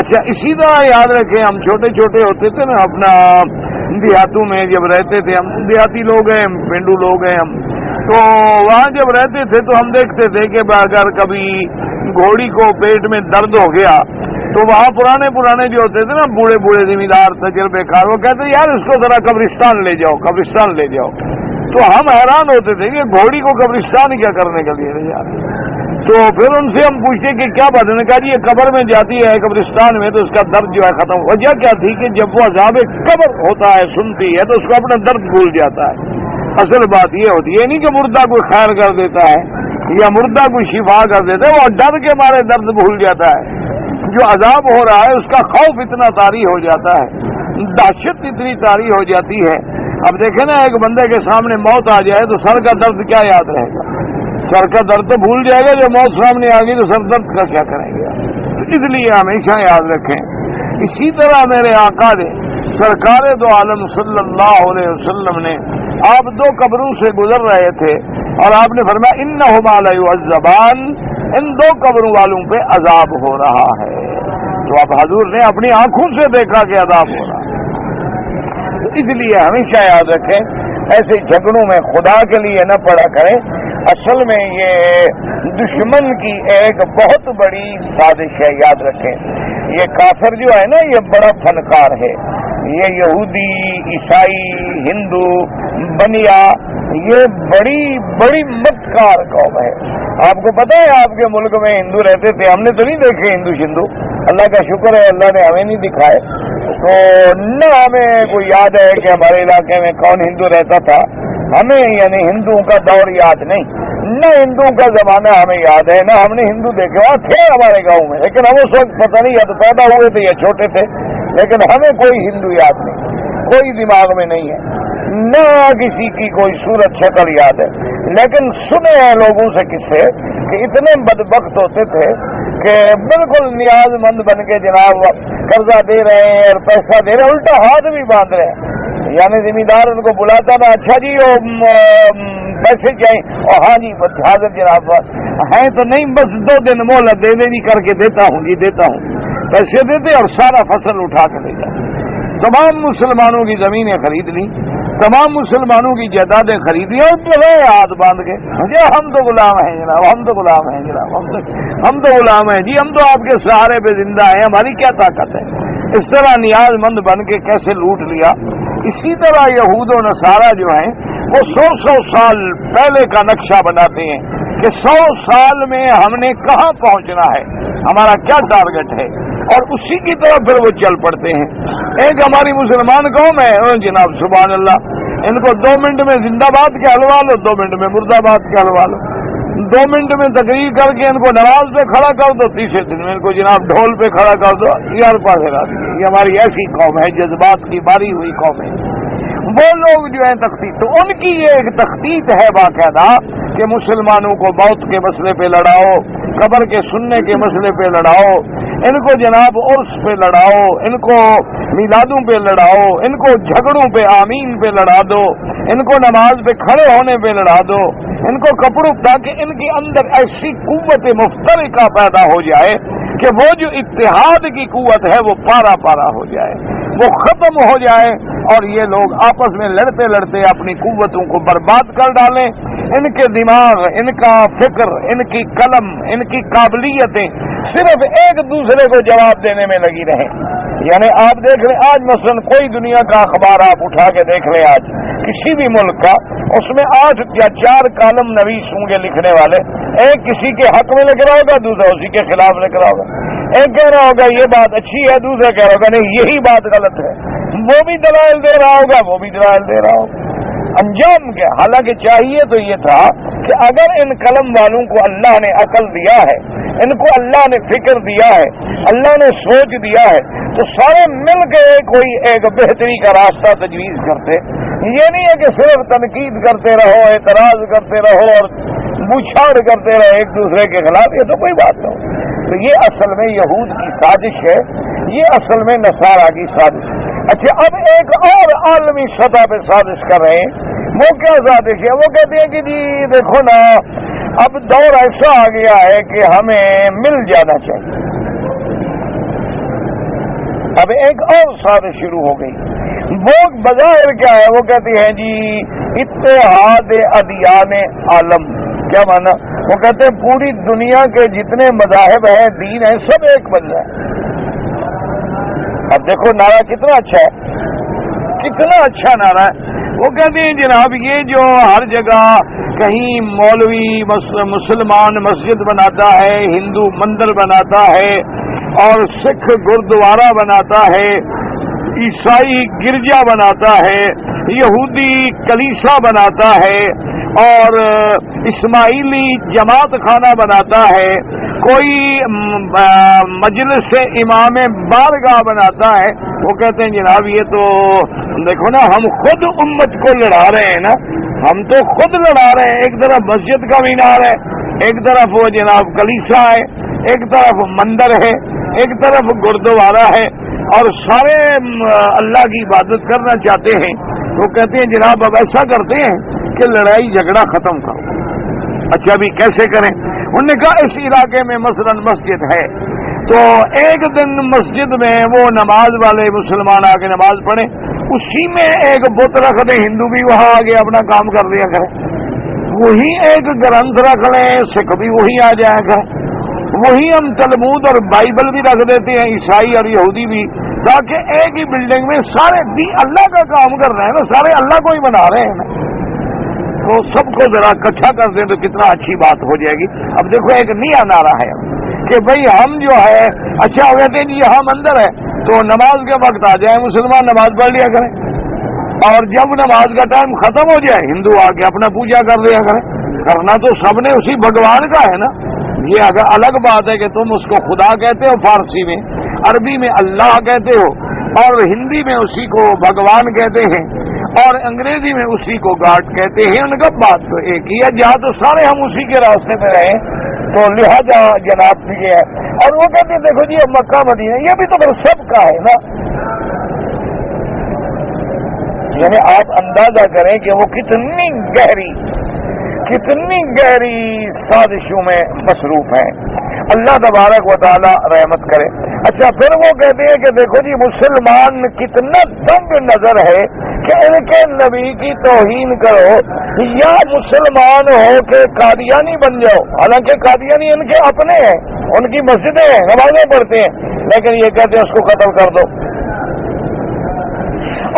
اچھا اسی طرح یاد رکھیں ہم چھوٹے چھوٹے ہوتے تھے نا، اپنا دیہاتوں میں جب رہتے تھے، ہم دیہاتی لوگ ہیں، پینڈو لوگ ہیں ہم، تو وہاں جب رہتے تھے تو ہم دیکھتے تھے کہ اگر کبھی گھوڑی کو پیٹ میں درد ہو گیا تو وہاں پرانے جو ہوتے تھے نا بوڑھے زمیندار تجربے کار، وہ کہتے یار اس کو ذرا قبرستان لے جاؤ۔ تو ہم حیران ہوتے تھے کہ گھوڑی کو قبرستان کیا کرنے کے لیے لے جاتے؟ تو پھر ان سے ہم پوچھتے کہ کیا بات ہے؟ کہا جی یہ قبر میں جاتی ہے قبرستان میں تو اس کا درد جو ہے ختم۔ وجہ کیا تھی کہ جب وہ عذاب قبر ہوتا ہے سنتی ہے تو اس کو اپنا درد بھول جاتا ہے۔ اصل بات یہ ہوتی ہے نہیں کہ مردہ کوئی خیر کر دیتا ہے یا مردہ کوئی شفا کر دیتا ہے، وہ ڈر کے مارے درد بھول جاتا ہے۔ جو عذاب ہو رہا ہے اس کا خوف اتنا طاری ہو جاتا ہے، دہشت اتنی طاری ہو جاتی ہے۔ اب دیکھیں نا ایک بندے کے سامنے موت آ جائے تو سر کا درد کیا یاد رہے گا؟ سر کا درد تو بھول جائے گا، جب موت سامنے آ گئی تو سر درد کا کیا کریں گے؟ تو اس لیے ہمیشہ یاد رکھیں۔ اسی طرح میرے آقا نے سرکار دو عالم صلی اللہ علیہ وسلم نے آپ دو قبروں سے گزر رہے تھے اور آپ نے فرمایا انہما لیعذبان، ان دو قبروں والوں پہ عذاب ہو رہا ہے۔ تو اب حضور نے اپنی آنکھوں سے دیکھا کہ عذاب ہو رہا ہے۔ اس لیے ہمیشہ یاد رکھیں ایسے جھگڑوں میں خدا کے لیے نہ پڑا کریں، اصل میں یہ دشمن کی ایک بہت بڑی سازش ہے۔ یاد رکھیں یہ کافر جو ہے نا یہ بڑا فنکار ہے، یہ یہودی عیسائی ہندو بنیا یہ بڑی مکار قوم ہے۔ آپ کو پتہ ہے آپ کے ملک میں ہندو رہتے تھے، ہم نے تو نہیں دیکھے ہندو شندو، اللہ کا شکر ہے اللہ نے ہمیں نہیں دکھائے، تو نہ ہمیں کوئی یاد ہے کہ ہمارے علاقے میں کون ہندو رہتا تھا، ہمیں یعنی ہندوؤں کا دور یاد نہیں، نہ ہندوؤں کا زمانہ ہمیں یاد ہے، نہ ہم نے ہندو دیکھے، وہاں تھے ہمارے گاؤں میں، لیکن ہم اس وقت پتہ نہیں یا تو پیدا ہوئے تھے یا چھوٹے تھے، لیکن ہمیں کوئی ہندو یاد نہیں، کوئی دماغ میں نہیں ہے۔ نہ کسی کی کوئی صورت شکل یاد ہے، لیکن سنے ہیں لوگوں سے قصے کہ اتنے بدبخت ہوتے تھے کہ بالکل نیاز مند بن کے جناب قرضہ دے رہے ہیں اور پیسہ دے رہے ہیں، الٹا ہاتھ بھی باندھ رہے ہیں. یعنی زمیندار ان کو بلاتا تھا، اچھا جی وہ پیسے چاہیے، اور ہاں جی حاضر جناب ہیں تو نہیں، بس 2 دن مہلت دے دینی، کر کے دیتا ہوں جی دیتا ہوں. پیسے دیتے اور سارا فصل اٹھا کے لے جاتے. تمام مسلمانوں کی زمینیں خرید لی، تمام مسلمانوں کی جائیدادیں خریدی اور رہے ہاتھ باندھ کے، ہم تو غلام ہیں جناب، ہم تو غلام ہیں جناب، ہم تو غلام ہیں جی، ہم تو آپ کے سہارے پہ زندہ ہیں، ہماری کیا طاقت ہے. اس طرح نیاز مند بن کے کیسے لوٹ لیا. اسی طرح یہود و نصارہ جو ہیں وہ 100 سال پہلے کا نقشہ بناتے ہیں کہ 100 سال میں ہم نے کہاں پہنچنا ہے، ہمارا کیا ٹارگٹ ہے، اور اسی کی طرف پھر وہ چل پڑتے ہیں. ایک ہماری مسلمان قوم ہے جناب سبحان اللہ، ان کو 2 منٹ میں زندہ باد کہلوا لو، 2 منٹ میں مرد آباد کہلوا لو، 2 منٹ میں تقریر کر کے ان کو نماز پہ کھڑا کر دو، تیسرے دن میں ان کو جناب ڈھول پہ کھڑا کر دو. یار پاس یہ ہماری ایسی قوم ہے، جذبات کی باری ہوئی قوم ہے. وہ لوگ جو ہیں تخطیط، تو ان کی یہ ایک تخطیط ہے باقاعدہ کہ مسلمانوں کو موت کے مسئلے پہ لڑاؤ، قبر کے سننے کے مسئلے پہ لڑاؤ، ان کو جناب عرس پہ لڑاؤ، ان کو میلادوں پہ لڑاؤ، ان کو جھگڑوں پہ آمین پہ لڑا دو، ان کو نماز پہ کھڑے ہونے پہ لڑا دو، ان کو کپڑوں، تاکہ ان کے اندر ایسی قوت مفترقہ پیدا ہو جائے کہ وہ جو اتحاد کی قوت ہے وہ پارا پارا ہو جائے، وہ ختم ہو جائے، اور یہ لوگ آپس میں لڑتے لڑتے اپنی قوتوں کو برباد کر ڈالیں. ان کے دماغ، ان کا فکر، ان کی قلم، ان کی قابلیتیں صرف ایک دوسرے کو جواب دینے میں لگی رہیں. یعنی آپ دیکھ لیں آج مثلا کوئی دنیا کا اخبار آپ اٹھا کے دیکھ لیں، آج کسی بھی ملک کا، اس میں 8 یا 4 کالم نویس ہوں گے لکھنے والے. ایک کسی کے حق میں لکھ رہا ہوگا، دوسرا اسی کے خلاف لکھ رہا ہوگا. ایک کہہ رہا ہوگا یہ بات اچھی ہے، دوسرا کہہ رہا ہوگا نہیں یہی بات غلط ہے. وہ بھی دلائل دے رہا ہوگا، وہ بھی دلائل دے رہا ہوگا. انجام کیا؟ حالانکہ چاہیے تو یہ تھا کہ اگر ان قلم والوں کو اللہ نے عقل دیا ہے، ان کو اللہ نے فکر دیا ہے، اللہ نے سوچ دیا ہے، تو سارے مل کے کوئی ایک بہتری کا راستہ تجویز کرتے. یہ نہیں ہے کہ صرف تنقید کرتے رہو، اعتراض کرتے رہو اور بوچھاڑ کرتے رہو ایک دوسرے کے خلاف، یہ تو کوئی بات نہیں. تو یہ اصل میں یہود کی سازش ہے، یہ اصل میں نصارہ کی سازش. اچھا اب ایک اور عالمی سطح پہ سازش کر رہے ہیں. وہ کیا سازش ہے؟ وہ کہتے ہیں کہ جی دیکھو نا، اب دور ایسا آ گیا ہے کہ ہمیں مل جانا چاہیے. اب ایک اور سازش شروع ہو گئی. وہ بظاہر کیا ہے؟ وہ کہتے ہیں جی اتحاد ادیان عالم. کیا مانا؟ وہ کہتے ہیں پوری دنیا کے جتنے مذاہب ہیں، دین ہیں، سب ایک بن جائے. اب دیکھو نعرہ کتنا اچھا ہے، کتنا اچھا نعرہ ہے. وہ کہتے ہیں جناب یہ جو ہر جگہ کہیں مولوی مسلمان مسجد بناتا ہے، ہندو مندر بناتا ہے، اور سکھ گردوارہ بناتا ہے، عیسائی گرجا بناتا ہے، یہودی کلیسا بناتا ہے، اور اسماعیلی جماعت خانہ بناتا ہے، کوئی مجلس امام بارگاہ بناتا ہے. وہ کہتے ہیں جناب یہ تو دیکھو نا، ہم خود امت کو لڑا رہے ہیں نا، ہم تو خود لڑا رہے ہیں. ایک طرف مسجد کا مینار ہے، ایک طرف وہ جناب کلیسا ہے، ایک طرف مندر ہے، ایک طرف گردوارہ ہے، اور سارے اللہ کی عبادت کرنا چاہتے ہیں. وہ کہتے ہیں جناب اب ایسا کرتے ہیں کہ لڑائی جھگڑا ختم کرو. اچھا ابھی کیسے کریں؟ انہوں نے کہا اس علاقے میں مثلا مسجد ہے تو ایک دن مسجد میں وہ نماز والے مسلمان آ کے نماز پڑھیں، اسی میں ایک بت رکھ دیں، ہندو بھی وہاں آگے اپنا کام کر دیا کریں. وہی ایک گرنتھ رکھ لیں، سکھ بھی وہی آ جایا کریں. وہی ہم تلمود اور بائبل بھی رکھ دیتے ہیں، عیسائی اور یہودی بھی، تاکہ ایک ہی بلڈنگ میں سارے اللہ کا کام کر رہے ہیں نا، سارے اللہ کو ہی بنا رہے ہیں نا. تو سب کو ذرا اکٹھا کر دیں تو کتنا اچھی بات ہو جائے گی. اب دیکھو ایک نیا نعرہ ہے کہ بھئی ہم جو ہے اچھا کہتے ہیں جی یہاں مندر ہے تو نماز کے وقت آ جائیں مسلمان نماز پڑھ لیا کریں، اور جب نماز کا ٹائم ختم ہو جائے ہندو آ کے اپنا پوجا کر لیا کریں. کرنا تو سب نے اسی بھگوان کا ہے نا. یہ اگر الگ بات ہے کہ تم اس کو خدا کہتے ہو فارسی میں، عربی میں اللہ کہتے ہو، اور ہندی میں اسی کو بھگوان کہتے ہیں، اور انگریزی میں اسی کو گاٹ کہتے ہیں. ان کا بات تو ایک ہی ہے, جہاں تو سارے ہم اسی کے راستے پہ رہے تو لہذا جناب یہ ہے. اور وہ کہتے ہیں دیکھو جی اب مکہ مدینہ یہ بھی تو پھر سب کا ہے نا. یعنی آپ اندازہ کریں کہ وہ کتنی گہری سازشوں میں مصروف ہیں. اللہ تبارک و تعالی رحمت کرے. اچھا پھر وہ کہتے ہیں کہ دیکھو جی مسلمان کتنا تنگ نظر ہے کہ ان کے نبی کی توہین کرو, یا مسلمان ہو کہ قادیانی بن جاؤ. حالانکہ قادیانی ان کے اپنے ہیں, ان کی مسجدیں ہیں, نمازیں پڑھتے ہیں, لیکن یہ کہتے ہیں اس کو قتل کر دو.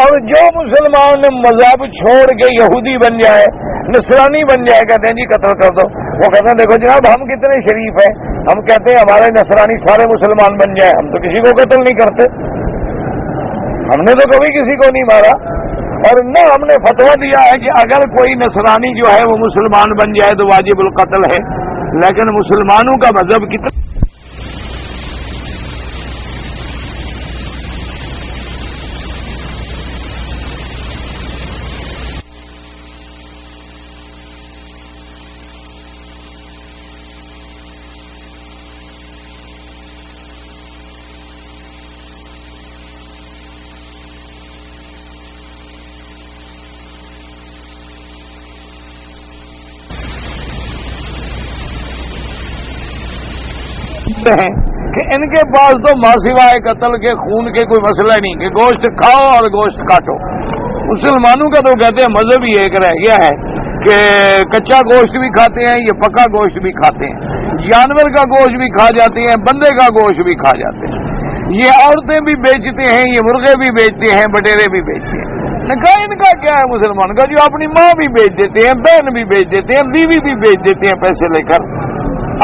اور جو مسلمان مذہب چھوڑ کے یہودی بن جائے, نصرانی بن جائے, کہتے ہیں جی قتل کر دو. وہ کہتے ہیں دیکھو جناب ہم کتنے شریف ہیں, ہم کہتے ہیں ہمارے نصرانی سارے مسلمان بن جائیں, ہم تو کسی کو قتل نہیں کرتے, ہم نے تو کبھی کسی کو نہیں مارا. اور نہ ہم نے فتویٰ دیا ہے کہ اگر کوئی نصرانی جو ہے وہ مسلمان بن جائے تو واجب القتل ہے. لیکن مسلمانوں کا مذہب کتنا ہیں کہ ان کے پاس تو ماں سوائے قتل کے خون کے کوئی مسئلہ نہیں کہ گوشت کھاؤ اور گوشت کاٹو. مسلمانوں کا تو کہتے ہیں مذہب ہی ایک رہ گیا ہے کہ کچا گوشت بھی کھاتے ہیں, یہ پکا گوشت بھی کھاتے ہیں, جانور کا گوشت بھی کھا جاتے ہیں, بندے کا گوشت بھی کھا جاتے ہیں, یہ عورتیں بھی بیچتے ہیں, یہ مرغے بھی بیچتے ہیں, بٹیرے بھی بیچتے ہیں. نے کہا ان کا کیا ہے مسلمان کا, جو اپنی ماں بھی بیچ دیتے ہیں, بہن بھی بیچ دیتے ہیں, بیوی بھی بیچ دیتے ہیں پیسے لے کر.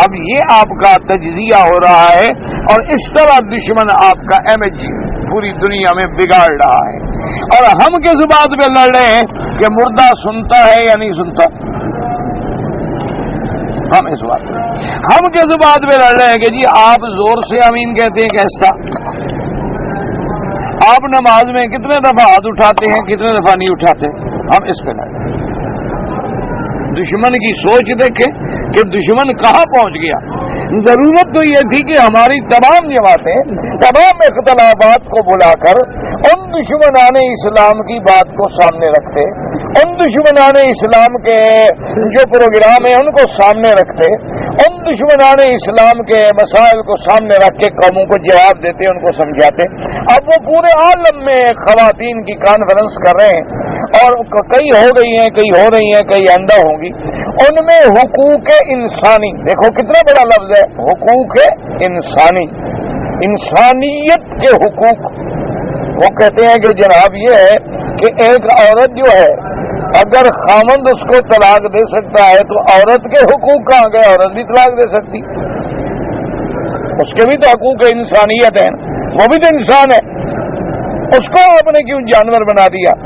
اب یہ آپ کا تجزیہ ہو رہا ہے اور اس طرح دشمن آپ کا امیج پوری دنیا میں بگاڑ رہا ہے. اور ہم کس بات پہ لڑ رہے ہیں کہ مردہ سنتا ہے یا نہیں سنتا. ہم اس بات پہ ہم کس بات پہ لڑ رہے ہیں کہ جی آپ زور سے امین کہتے ہیں کیسا, آپ نماز میں کتنے دفعہ ہاتھ اٹھاتے ہیں, کتنے دفعہ نہیں اٹھاتے. ہم اس پہ لڑ رہے ہیں. دشمن کی سوچ دیکھیں کہ دشمن کہاں پہنچ گیا. ضرورت تو یہ تھی کہ ہماری تمام جماعتیں تمام اختلافات کو بلا کر ان دشمنان اسلام کی بات کو سامنے رکھتے, ان دشمنان اسلام کے جو پروگرام ہیں ان کو سامنے رکھتے, ان دشمنان اسلام کے مسائل کو سامنے رکھ کے قوموں کو جواب دیتے, ان کو سمجھاتے. اب وہ پورے عالم میں خواتین کی کانفرنس کر رہے ہیں اور کئی ہو گئی ہیں, کئی ہو رہی ہیں, کئی آئندہ ہوں گی. ان میں حقوق انسانی, دیکھو کتنا بڑا لفظ ہے, حقوق انسانی, انسانیت کے حقوق. وہ کہتے ہیں کہ جناب یہ ہے کہ ایک عورت جو ہے اگر خامند اس کو طلاق دے سکتا ہے تو عورت کے حقوق کہاں گئے, عورت بھی طلاق دے سکتی, اس کے بھی تو حقوق انسانیت ہیں, وہ بھی تو انسان ہے, اس کو آپ نے کیوں جانور بنا دیا.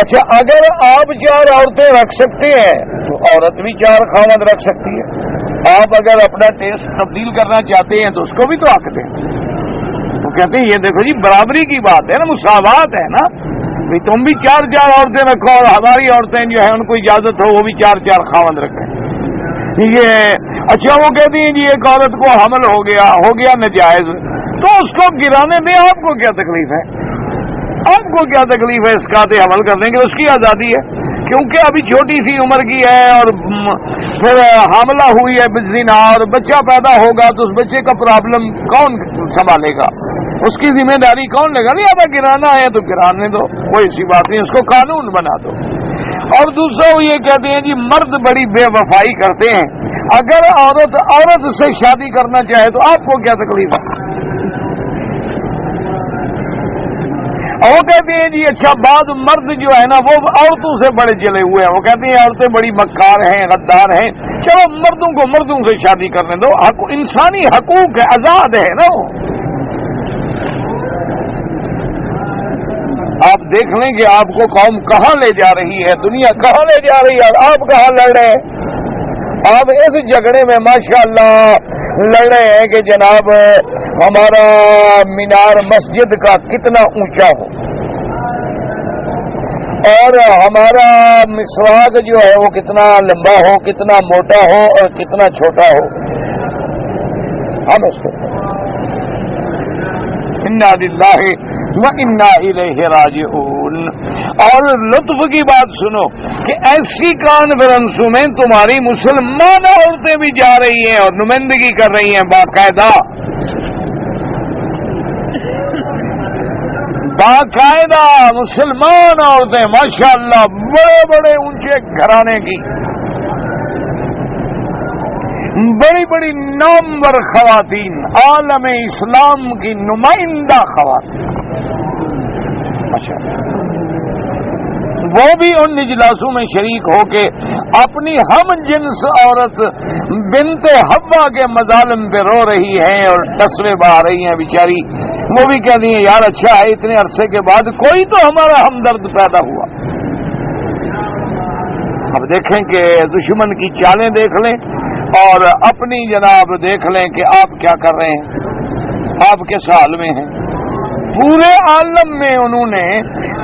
اچھا اگر آپ 4 عورتیں رکھ سکتے ہیں تو عورت بھی 4 خامد رکھ سکتی ہے. آپ اگر اپنا ٹیسٹ تبدیل کرنا چاہتے ہیں تو اس کو بھی تو حق دیں. تو کہتے ہیں یہ دیکھو جی برابری کی بات ہے نا, مساوات ہے نا, تم بھی 4 عورتیں رکھو اور ہماری عورتیں جو ہیں ان کو اجازت ہو وہ بھی 4 خامد رکھیں. یہ اچھا وہ کہتی ہیں جی ایک عورت کو حمل ہو گیا ناجائز, تو اس کو گرانے میں آپ کو کیا تکلیف ہے, آپ کو کیا تکلیف ہے اس کا حمل کرنے کی, اس کی آزادی ہے. کیونکہ ابھی چھوٹی سی عمر کی ہے اور پھر حاملہ ہوئی ہے بزنا اور بچہ پیدا ہوگا تو اس بچے کا پرابلم کون سنبھالے گا, اس کی ذمہ داری کون لے گا. نہیں اب گرانا ہے تو گرانے دو, کوئی سی بات نہیں, اس کو قانون بنا دو. اور دوسرا وہ یہ کہتے ہیں جی مرد بڑی بے وفائی کرتے ہیں, اگر عورت سے شادی کرنا چاہے تو آپ کو کیا تکلیف ہے. اور وہ کہتے ہیں جی اچھا بعض مرد جو ہے نا وہ عورتوں سے بڑے جلے ہوئے ہیں, وہ کہتے ہیں عورتیں بڑی مکار ہیں, غدار ہیں, چلو مردوں کو مردوں سے شادی کرنے دو, انسانی حقوق ہے, آزاد ہے نا. آپ دیکھ لیں کہ آپ کو قوم کہاں لے جا رہی ہے, دنیا کہاں لے جا رہی ہے, اور آپ کہاں لڑ رہے ہیں. آپ اس جھگڑے میں ماشاءاللہ لڑ رہے ہیں کہ جناب ہمارا مینار مسجد کا کتنا اونچا ہو. اور ہمارا مسواک جو ہے وہ کتنا لمبا ہو، کتنا موٹا ہو اور کتنا چھوٹا ہو، ہم اس کو انا للہ و انا الیہ راجعون۔ اور لطف کی بات سنو کہ ایسی کانفرنسوں میں تمہاری مسلمان عورتیں بھی جا رہی ہیں اور نمائندگی کر رہی ہیں باقاعدہ مسلمان عورتیں ماشاءاللہ بڑے بڑے اونچے گھرانے کی بڑی بڑی نامور خواتین، عالم اسلام کی نمائندہ خواتین ماشاءاللہ، وہ بھی ان اجلاسوں میں شریک ہو کے اپنی ہم جنس عورت بنت حوا کے مظالم پہ رو رہی ہیں اور تصویر بہا رہی ہیں بیچاری۔ وہ بھی کہتی ہیں یار اچھا ہے اتنے عرصے کے بعد کوئی تو ہمارا ہمدرد پیدا ہوا۔ اب دیکھیں کہ دشمن کی چالیں دیکھ لیں اور اپنی جناب دیکھ لیں کہ آپ کیا کر رہے ہیں، آپ کس حال میں ہیں۔ پورے عالم میں انہوں نے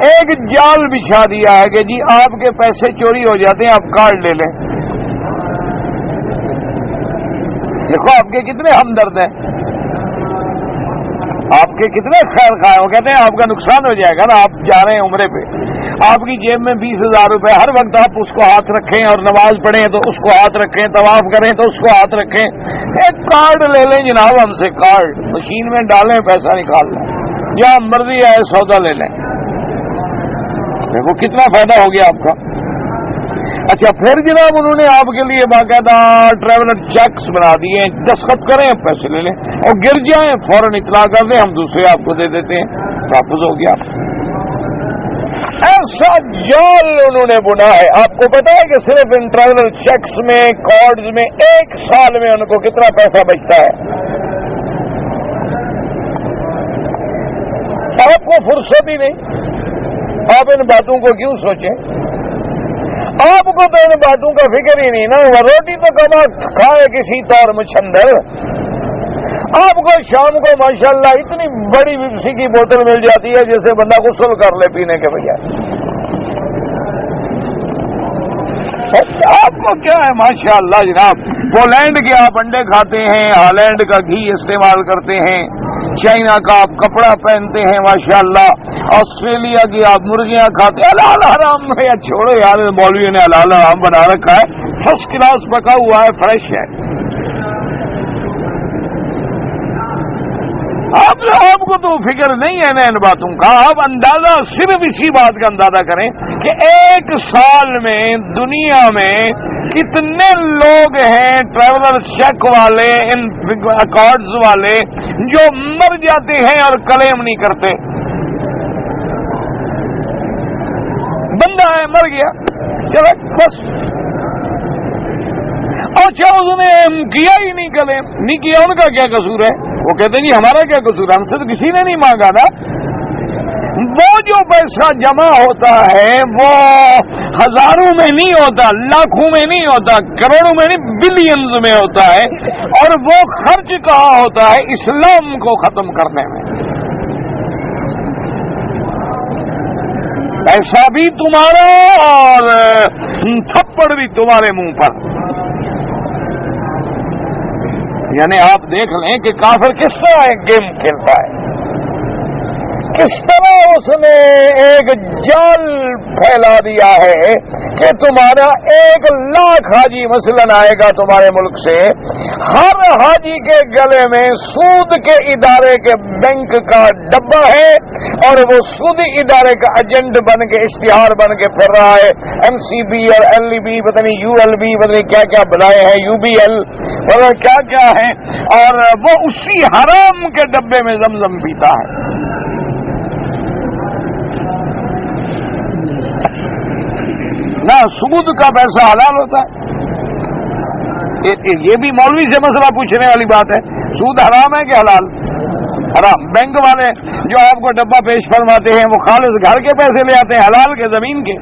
ایک جال بچھا دیا ہے کہ جی آپ کے پیسے چوری ہو جاتے ہیں، آپ کارڈ لے لیں۔ دیکھو آپ کے کتنے ہمدرد ہیں، آپ کے کتنے خیر خواہ ہیں۔ وہ کہتے ہیں آپ کا نقصان ہو جائے گا نا، آپ جا رہے ہیں عمرے پہ، آپ کی جیب میں 20,000 روپے، ہر وقت آپ اس کو ہاتھ رکھیں اور نماز پڑھیں تو اس کو ہاتھ رکھیں، طواف کریں تو اس کو ہاتھ رکھیں۔ ایک کارڈ لے لیں جناب ہم سے، کارڈ مشین میں ڈالیں، پیسہ نکال لیں، جہاں مرضی ہے سودا لے لیں۔ دیکھو کتنا فائدہ ہو گیا آپ کا۔ اچھا پھر جناب انہوں نے آپ کے لیے باقاعدہ ٹریولر چیکس بنا دیے، دستخط کریں پیسے لے لیں اور گر جائیں فوراً اطلاع کر دیں، ہم دوسرے آپ کو دے دیتے ہیں، تحفظ ہو گیا۔ ایسا جال انہوں نے بنا ہے۔ آپ کو پتا ہے کہ صرف ان ٹریولر چیکس میں، کارڈز میں 1 سال میں ان کو کتنا پیسہ بچتا ہے؟ آپ کو فرصت ہی نہیں، آپ ان باتوں کو کیوں سوچیں؟ آپ کو تو ان باتوں کا فکر ہی نہیں نا، وہ روٹی تو کما کھائے کسی طور مچھندر۔ آپ کو شام کو ماشاءاللہ اتنی بڑی وپسی کی بوتل مل جاتی ہے جیسے بندہ غسل کر لے پینے کے بجائے۔ آپ کو کیا ہے ماشاءاللہ جناب، پولینڈ کے آپ انڈے کھاتے ہیں، ہالینڈ کا گھی استعمال کرتے ہیں، چائنا کا آپ کپڑا پہنتے ہیں ماشاءاللہ، آسٹریلیا کی آپ مرغیاں کھاتے ہیں۔ حلال حرام میں یا چھوڑو یار، مولویوں نے حلال حرام بنا رکھا ہے، فرسٹ کلاس پکا ہوا ہے، فریش ہے۔ آپ کو تو فکر نہیں ہے نا ان باتوں کا۔ آپ اندازہ صرف اسی بات کا اندازہ کریں کہ 1 سال میں دنیا میں کتنے لوگ ہیں ٹریولر چیک والے، ان کارڈز والے، جو مر جاتے ہیں اور کلیم نہیں کرتے۔ بندہ ہے مر گیا، چلو بس، اچھا اس نے کیا ہی نہیں کلیم، نہیں کیا، ان کا کیا قصور ہے؟ وہ کہتے ہیں جی ہمارا کیا قصور ہے، ہم سے تو کسی نے نہیں مانگا نا۔ وہ جو پیسہ جمع ہوتا ہے وہ ہزاروں میں نہیں ہوتا، لاکھوں میں نہیں ہوتا، کروڑوں میں نہیں، بلینز میں ہوتا ہے، اور وہ خرچ کہاں ہوتا ہے؟ اسلام کو ختم کرنے میں۔ پیسہ بھی تمہارا اور تھپڑ بھی تمہارے منہ پر۔ یعنی آپ دیکھ لیں کہ کافر کس طرح ایک گیم کھیلتا ہے، کس طرح اس نے ایک جال پھیلا دیا ہے کہ تمہارا 1,00,000 حاجی مثلاً آئے گا تمہارے ملک سے، ہر حاجی کے گلے میں سود کے ادارے کے بینک کا ڈبہ ہے اور وہ سودی ادارے کا ایجنٹ بن کے، اشتہار بن کے پھر رہا ہے۔ MCB اور LEB، پتہ نہیں ULB، پتہ نہیں کیا کیا بلائے ہیں، UBL، پتہ کیا کیا ہے، اور وہ اسی حرام کے ڈبے میں زمزم پیتا ہے۔ نہ سود کا پیسہ حلال ہوتا ہے، یہ بھی مولوی سے مسئلہ پوچھنے والی بات ہے۔ سود حرام ہے کہ حلال؟ حرام۔ بینک والے جو آپ کو ڈبہ پیش فرماتے ہیں وہ خالص گھر کے پیسے لے آتے ہیں، حلال کے، زمین کے۔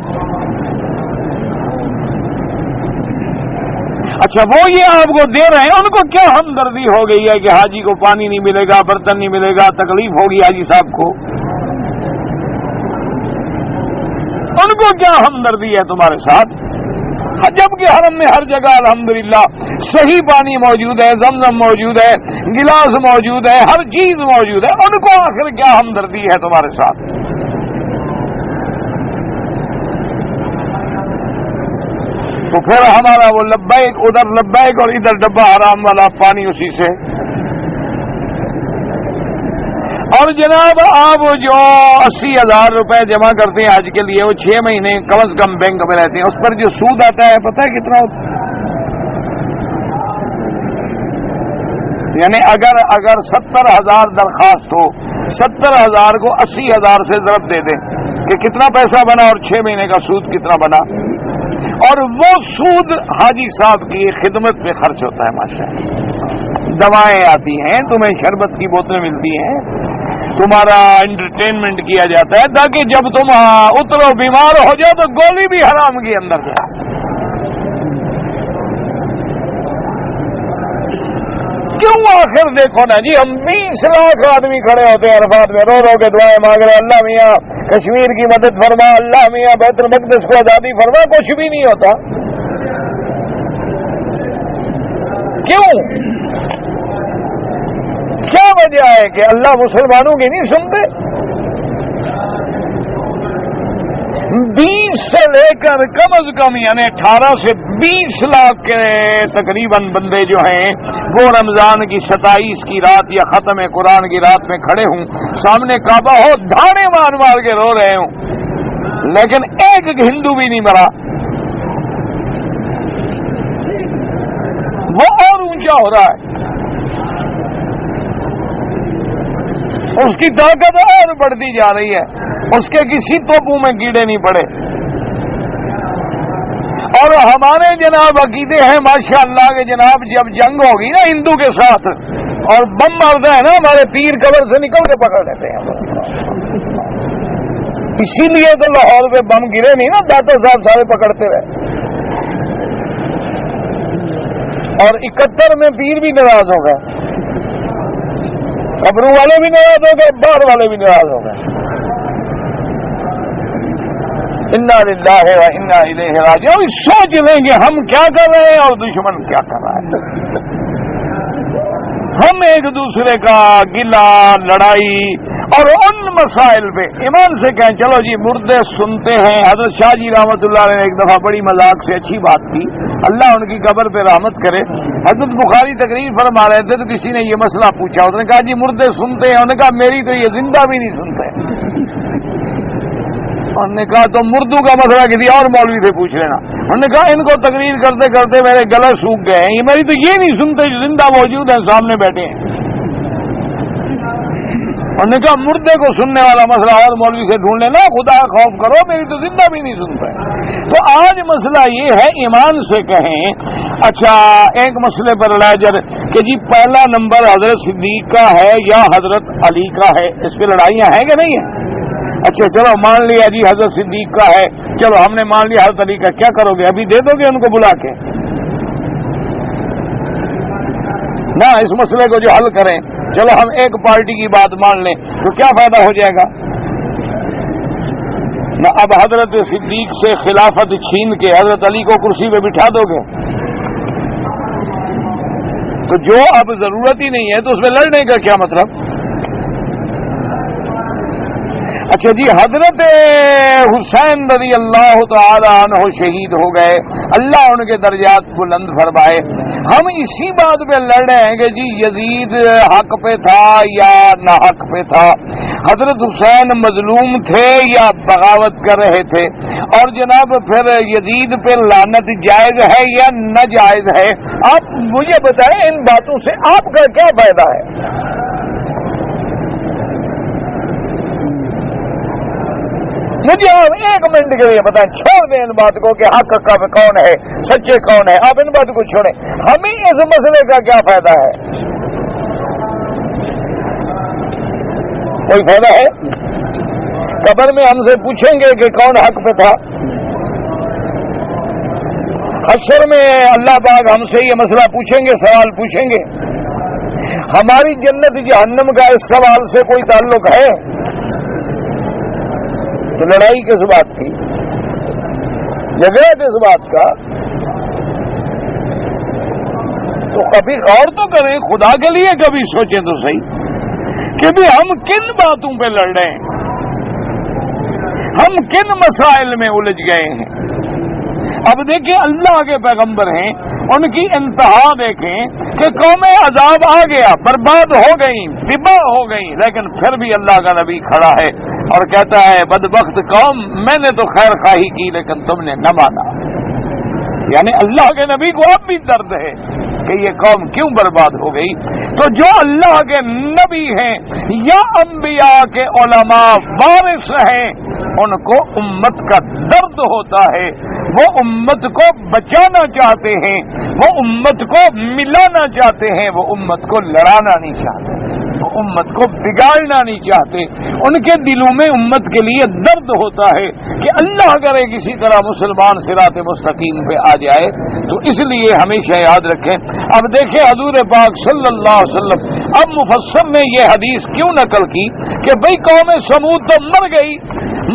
اچھا وہ یہ آپ کو دے رہے ہیں، ان کو کیا ہمدردی ہو گئی ہے کہ حاجی کو پانی نہیں ملے گا، برتن نہیں ملے گا، تکلیف ہوگی حاجی صاحب کو؟ ان کو کیا ہمدردی ہے تمہارے ساتھ؟ جبکہ حرم میں ہر جگہ الحمدللہ صحیح پانی موجود ہے، زمزم موجود ہے، گلاس موجود ہے، ہر چیز موجود ہے، ان کو آخر کیا ہمدردی ہے تمہارے ساتھ؟ تو پھر ہمارا وہ لبیک ادھر لبیک اور ادھر ڈبہ حرام والا پانی اسی سے۔ اور جناب آپ جو 80,000 روپے جمع کرتے ہیں حج کے لیے، وہ 6 مہینے کم از کم بینک میں رہتے ہیں، اس پر جو سود آتا ہے پتہ ہے کتنا ہوتا ہے؟ یعنی اگر 70,000 درخواست ہو، 70,000 کو 80,000 سے ضرب دے دیں کہ کتنا پیسہ بنا اور 6 مہینے کا سود کتنا بنا، اور وہ سود حاجی صاحب کی خدمت پہ خرچ ہوتا ہے ماشاءاللہ۔ دوائیں آتی ہیں، تمہیں شربت کی بوتلیں ملتی ہیں، تمہارا انٹرٹینمنٹ کیا جاتا ہے تاکہ جب تم اترو بیمار ہو جاؤ تو گولی بھی حرام کی اندر جائے۔ کیوں آخر دیکھو نا جی، ہم 20 لاکھ آدمی کھڑے ہوتے ہیں عرفات میں، رو رو کے دعائیں مانگ رہے، اللہ میاں کشمیر کی مدد فرما، اللہ میاں بیت المقدس کو آزادی فرما، کچھ بھی نہیں ہوتا۔ کیوں؟ کیا وجہ ہے کہ اللہ مسلمانوں کی نہیں سنتے؟ 20 سے لے کر کم از کم یعنی 18 سے 20 لاکھ کے تقریباً بندے جو ہیں وہ رمضان کی 27 کی رات یا ختم قرآن کی رات میں کھڑے ہوں، سامنے کعبہ ہو، دھاڑے مار مار کے رو رہے ہوں، لیکن ایک ہندو بھی نہیں مرا۔ وہ اور اونچا ہو رہا ہے، اس کی طاقت اور بڑھتی جا رہی ہے، اس کے کسی توپوں میں کیڑے نہیں پڑے۔ اور ہمارے جناب عقیدے ہیں ماشاءاللہ کہ جناب جب جنگ ہوگی نا ہندو کے ساتھ اور بم مارتا ہے نا، ہمارے پیر قبر سے نکل کے پکڑ لیتے ہیں۔ اسی لیے تو لاہور پہ بم گرے نہیں نا، داتا صاحب سارے پکڑتے رہے۔ اور 71 میں پیر بھی ناراض ہو گئے، قبروں والے بھی ناراض ہو گئے، باہر والے بھی ناراض ہو گئے۔ انا للہ و انا الیہ راجعون۔ سوچ لیں گے ہم کیا کر رہے ہیں اور دشمن کیا کر رہا ہے۔ ہم ایک دوسرے کا گلا، لڑائی اور ان مسائل پہ ایمان سے کہیں چلو جی مردے سنتے ہیں۔ حضرت شاہ جی رحمت اللہ علیہ نے ایک دفعہ بڑی مذاق سے اچھی بات کی، اللہ ان کی قبر پہ رحمت کرے۔ حضرت بخاری تقریر فرما رہے تھے تو کسی نے یہ مسئلہ پوچھا، اس نے کہا جی مردے سنتے ہیں، انہوں نے کہا میری تو یہ زندہ بھی نہیں سنتے۔ انہوں نے کہا تو مردوں کا مسئلہ کسی اور مولوی سے پوچھ لینا۔ انہوں نے کہا ان کو تقریر کرتے کرتے میرے گلے سوکھ گئے ہیں، یہ میری تو یہ نہیں سنتے جو زندہ موجود ہیں سامنے بیٹھے ہیں۔ انہوں نے کہا مردے کو سننے والا مسئلہ اور مولوی سے ڈھونڈ لینا، خدا خوف کرو، میری تو زندہ بھی نہیں سنتا ہے۔ تو آج مسئلہ یہ ہے، ایمان سے کہیں اچھا ایک مسئلے پر لڑائی جر کہ جی پہلا نمبر حضرت صدیق کا ہے یا حضرت علی کا ہے، اس پہ لڑائیاں ہیں کہ نہیں ہیں؟ اچھا چلو مان لیا جی حضرت صدیق کا ہے، چلو ہم نے مان لیا حضرت علی کا، کیا کرو گے؟ ابھی دے دو گے ان کو بلا کے؟ نہ، اس مسئلے کو جو حل کریں، چلو ہم ایک پارٹی کی بات مان لیں تو کیا فائدہ ہو جائے گا؟ نہ اب حضرت صدیق سے خلافت چھین کے حضرت علی کو کرسی پہ بٹھا دو گے؟ تو جو اب ضرورت ہی نہیں ہے تو اس میں لڑنے کا کیا مطلب؟ اچھا جی حضرت حسین رضی اللہ تعالی عنہ شہید ہو گئے، اللہ ان کے درجات بلند فرمائے۔ ہم اسی بات پہ لڑ رہے ہیں کہ جی یزید حق پہ تھا یا نہ حق پہ تھا، حضرت حسین مظلوم تھے یا بغاوت کر رہے تھے، اور جناب پھر یزید پہ لعنت جائز ہے یا ناجائز ہے؟ آپ مجھے بتائیں ان باتوں سے آپ کا کیا فائدہ ہے؟ مجھے آپ 1 منٹ کے لیے بتائیں، چھوڑ دیں ان بات کو کہ حق کا کون ہے، سچے کون ہے، آپ ان باتوں کو چھوڑیں، ہمیں اس مسئلے کا کیا فائدہ ہے؟ کوئی فائدہ ہے؟ قبر میں ہم سے پوچھیں گے کہ کون حق پہ تھا، حشر میں اللہ پاک ہم سے یہ مسئلہ پوچھیں گے، سوال پوچھیں گے۔ ہماری جنت جہنم کا اس سوال سے کوئی تعلق ہے؟ تو لڑائی کس بات کی؟ جگہ اس بات کا تو کبھی غور تو کریں، خدا کے لیے کبھی سوچیں تو صحیح کہ بھی ہم کن باتوں پہ لڑ رہے ہیں، ہم کن مسائل میں الجھ گئے ہیں۔ اب دیکھیں اللہ کے پیغمبر ہیں، ان کی انتہا دیکھیں کہ قومیں عذاب آ گیا، برباد ہو گئی، تباہ ہو گئی، لیکن پھر بھی اللہ کا نبی کھڑا ہے اور کہتا ہے بدبخت قوم، میں نے تو خیر خواہی کی لیکن تم نے نہ مانا۔ یعنی اللہ کے نبی کو اب بھی درد ہے کہ یہ قوم کیوں برباد ہو گئی۔ تو جو اللہ کے نبی ہیں یا انبیاء کے علماء وارث ہیں، ان کو امت کا درد ہوتا ہے، وہ امت کو بچانا چاہتے ہیں، وہ امت کو ملانا چاہتے ہیں، وہ امت کو لڑانا نہیں چاہتے، وہ امت کو بگاڑنا نہیں چاہتے۔ ان کے دلوں میں امت کے لیے درد ہوتا ہے کہ اللہ کرے کسی طرح مسلمان صراط مستقیم پہ آ جائے۔ تو اس لیے ہمیشہ یاد رکھیں۔ اب دیکھیں حضور پاک صلی اللہ علیہ وسلم، اب مفسر نے یہ حدیث کیوں نقل کی کہ بھئی قوم سمود تو مر گئی،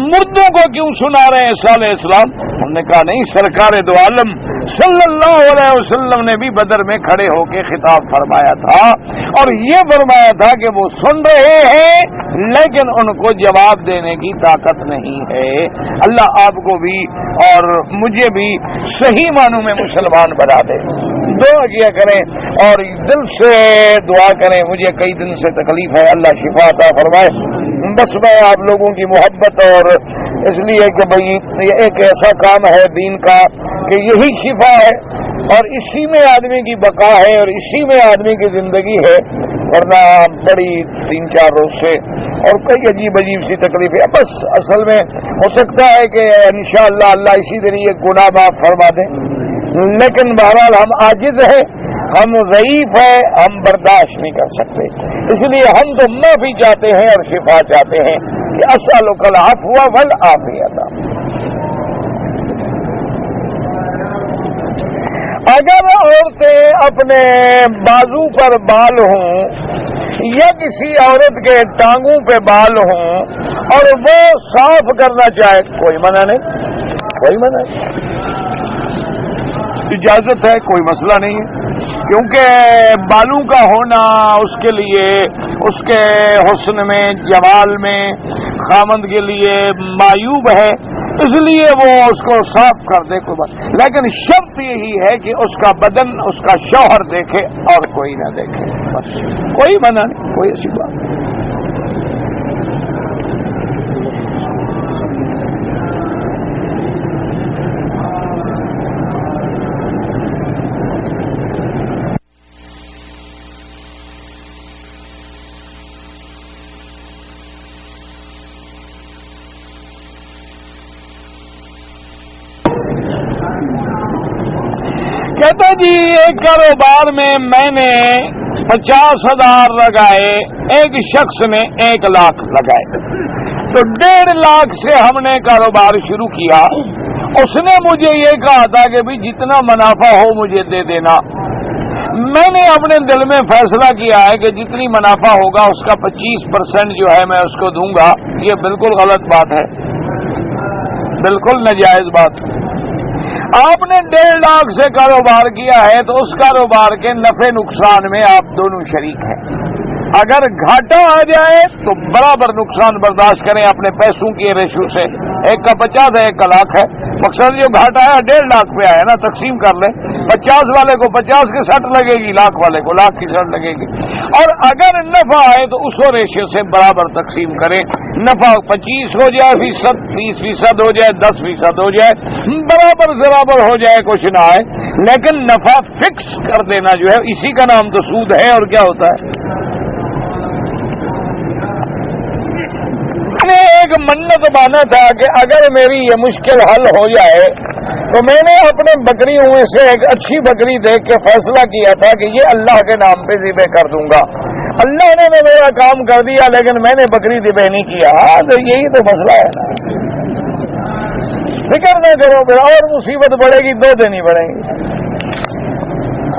مردوں کو کیوں سنا رہے ہیں صالح اسلام؟ ہم نے کہا نہیں، سرکار دو عالم صلی اللہ علیہ وسلم نے بھی بدر میں کھڑے ہو کے خطاب فرمایا تھا، اور یہ فرمایا تھا کہ وہ سن رہے ہیں لیکن ان کو جواب دینے کی طاقت نہیں ہے۔ اللہ آپ کو بھی اور مجھے بھی صحیح معنوں میں مسلمان بنا دے۔ دعا کیا کریں اور دل سے دعا کریں۔ مجھے کئی دن سے تکلیف ہے، اللہ شفا عطا فرمائے۔ بس میں آپ لوگوں کی محبت اور اس لیے کہ بھئی یہ ایک ایسا کام ہے دین کا کہ یہی شفا ہے اور اسی میں آدمی کی بقا ہے اور اسی میں آدمی کی زندگی ہے، ورنہ بڑی 3-4 روز سے اور کئی عجیب سی تکلیف ہے۔ بس اصل میں ہو سکتا ہے کہ انشاءاللہ اللہ اسی ذریعے گناہ معاف فرما دیں، لیکن بہرحال ہم عاجز ہیں، ہم ضعیف ہیں، ہم برداشت نہیں کر سکتے۔ اس لیے ہم تو معافی چاہتے ہیں اور شفا چاہتے ہیں کہ اسألک العفو والعافیۃ۔ اگر عورتیں اپنے بازو پر بال ہوں یا کسی عورت کے ٹانگوں پہ بال ہوں اور وہ صاف کرنا چاہے، کوئی منع نہیں، کوئی منع نہیں، اجازت ہے، کوئی مسئلہ نہیں ہے، کیونکہ بالوں کا ہونا اس کے لیے اس کے حسن میں جمال میں خامند کے لیے معیوب ہے، اس لیے وہ اس کو صاف کر دے کوئی بات، لیکن شرط یہی ہے کہ اس کا بدن اس کا شوہر دیکھے اور کوئی نہ دیکھے، بس کوئی منع نہیں، کوئی ایسی بات نہیں۔ کہتا جی ایک کاروبار میں نے 50,000 لگائے، ایک شخص نے 1 لاکھ لگائے، تو 1.5 لاکھ سے ہم نے کاروبار شروع کیا۔ اس نے مجھے یہ کہا تھا کہ بھی جتنا منافع ہو مجھے دے دینا۔ میں نے اپنے دل میں فیصلہ کیا ہے کہ جتنی منافع ہوگا اس کا 25% جو ہے میں اس کو دوں گا۔ یہ بالکل غلط بات ہے، بالکل ناجائز بات۔ آپ نے 1.5 لاکھ سے کاروبار کیا ہے تو اس کاروبار کے نفع نقصان میں آپ دونوں شریک ہیں۔ اگر گھاٹا آ جائے تو برابر نقصان برداشت کریں اپنے پیسوں کی ریشو سے، ایک کا 50 ہے ایک کا لاکھ ہے، مقصد جو گھاٹا ہے 1.5 لاکھ پہ آیا نا، تقسیم کر لیں، 50 والے کو 50 کی سٹ لگے گی، لاکھ والے کو لاکھ کی سٹ لگے گی، اور اگر نفع آئے تو اس ریشو سے برابر تقسیم کریں، نفع 25 ہو جائے فیصد، 30% ہو جائے، 10% ہو جائے، برابر ہو جائے، کچھ نہ آئے، لیکن نفع فکس کر دینا جو ہے اسی کا نام تو سود ہے، اور کیا ہوتا ہے۔ میں نے ایک منت مانا تھا کہ اگر میری یہ مشکل حل ہو جائے تو میں نے اپنے بکریوں میں سے ایک اچھی بکری دیکھ کے فیصلہ کیا تھا کہ یہ اللہ کے نام پہ ذبح کر دوں گا۔ اللہ نے میرا کام کر دیا لیکن میں نے بکری ذبح نہیں کیا۔ ہاں تو یہی تو مسئلہ ہے نا، فکر نہ کرو، پھر اور مصیبت بڑھے گی، 2 دن ہی بڑھیں گی۔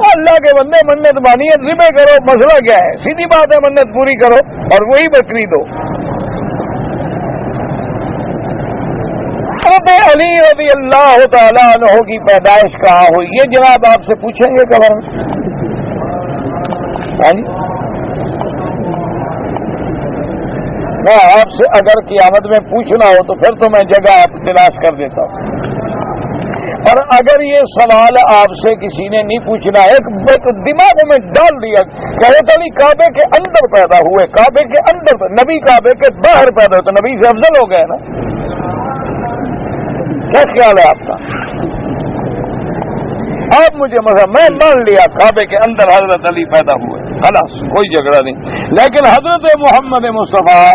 اللہ کے بندے منت مانیے، ذبح کرو، مسئلہ کیا ہے، سیدھی بات ہے، منت پوری کرو اور وہی بکری دو۔ اب علی رضی اللہ تعالیٰ عنہ کی پیدائش کہاں ہوئی؟ یہ جناب آپ سے پوچھیں گے قبر میں؟ میں آپ سے اگر قیامت میں پوچھنا ہو تو پھر تو میں جگہ آپ تلاش کر دیتا ہوں، اور اگر یہ سوال آپ سے کسی نے نہیں پوچھنا، ایک دماغ میں ڈال دیا کہ علی کعبے کے اندر پیدا ہوئے، کعبے کے اندر، نبی کعبے کے باہر پیدا ہوئے تو نبی سے افضل ہو گئے نا؟ کیا خیال ہے آپ کا؟ آپ مجھے مثلا میں مان لیا کعبے کے اندر حضرت علی پیدا ہوئے، خلاص کوئی جھگڑا نہیں، لیکن حضرت محمد مصطفیٰ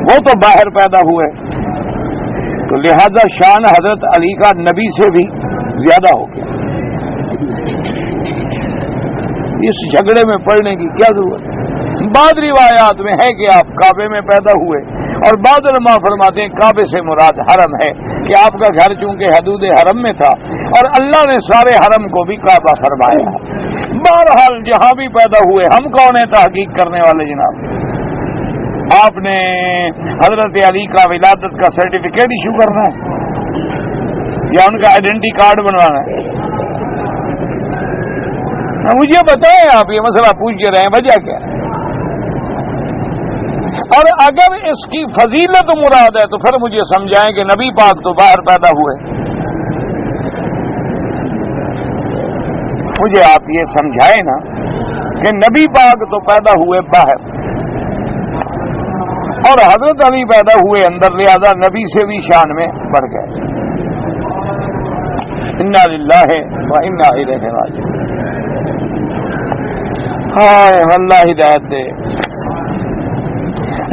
وہ تو باہر پیدا ہوئے، تو لہذا شان حضرت علی کا نبی سے بھی زیادہ ہو گیا۔ اس جھگڑے میں پڑنے کی کیا ضرورت ہے؟ بعض روایات میں ہے کہ آپ کعبے میں پیدا ہوئے، اور بعض علماء فرماتے ہیں کعبے سے مراد حرم ہے، کہ آپ کا گھر چونکہ حدود حرم میں تھا اور اللہ نے سارے حرم کو بھی کعبہ فرمایا۔ بہرحال جہاں بھی پیدا ہوئے، ہم کون ہیں تحقیق کرنے والے جناب؟ آپ نے حضرت علی کا ولادت کا سرٹیفکیٹ ایشو کرنا ہے یا ان کا آئیڈینٹی کارڈ بنوانا ہے؟ مجھے بتائیں، آپ یہ مسئلہ پوچھ رہے ہیں، وجہ کیا ہے؟ اور اگر اس کی فضیلت مراد ہے تو پھر مجھے سمجھائیں کہ نبی پاک تو باہر پیدا ہوئے۔ مجھے آپ یہ سمجھائیں نا کہ نبی پاک تو پیدا ہوئے باہر اور حضرت علی پیدا ہوئے اندر، لہذا نبی سے بھی شان میں بڑھ گئے۔ انا للہ و انا الیہ راجعون۔ ہائے اللہ ہدایت دے۔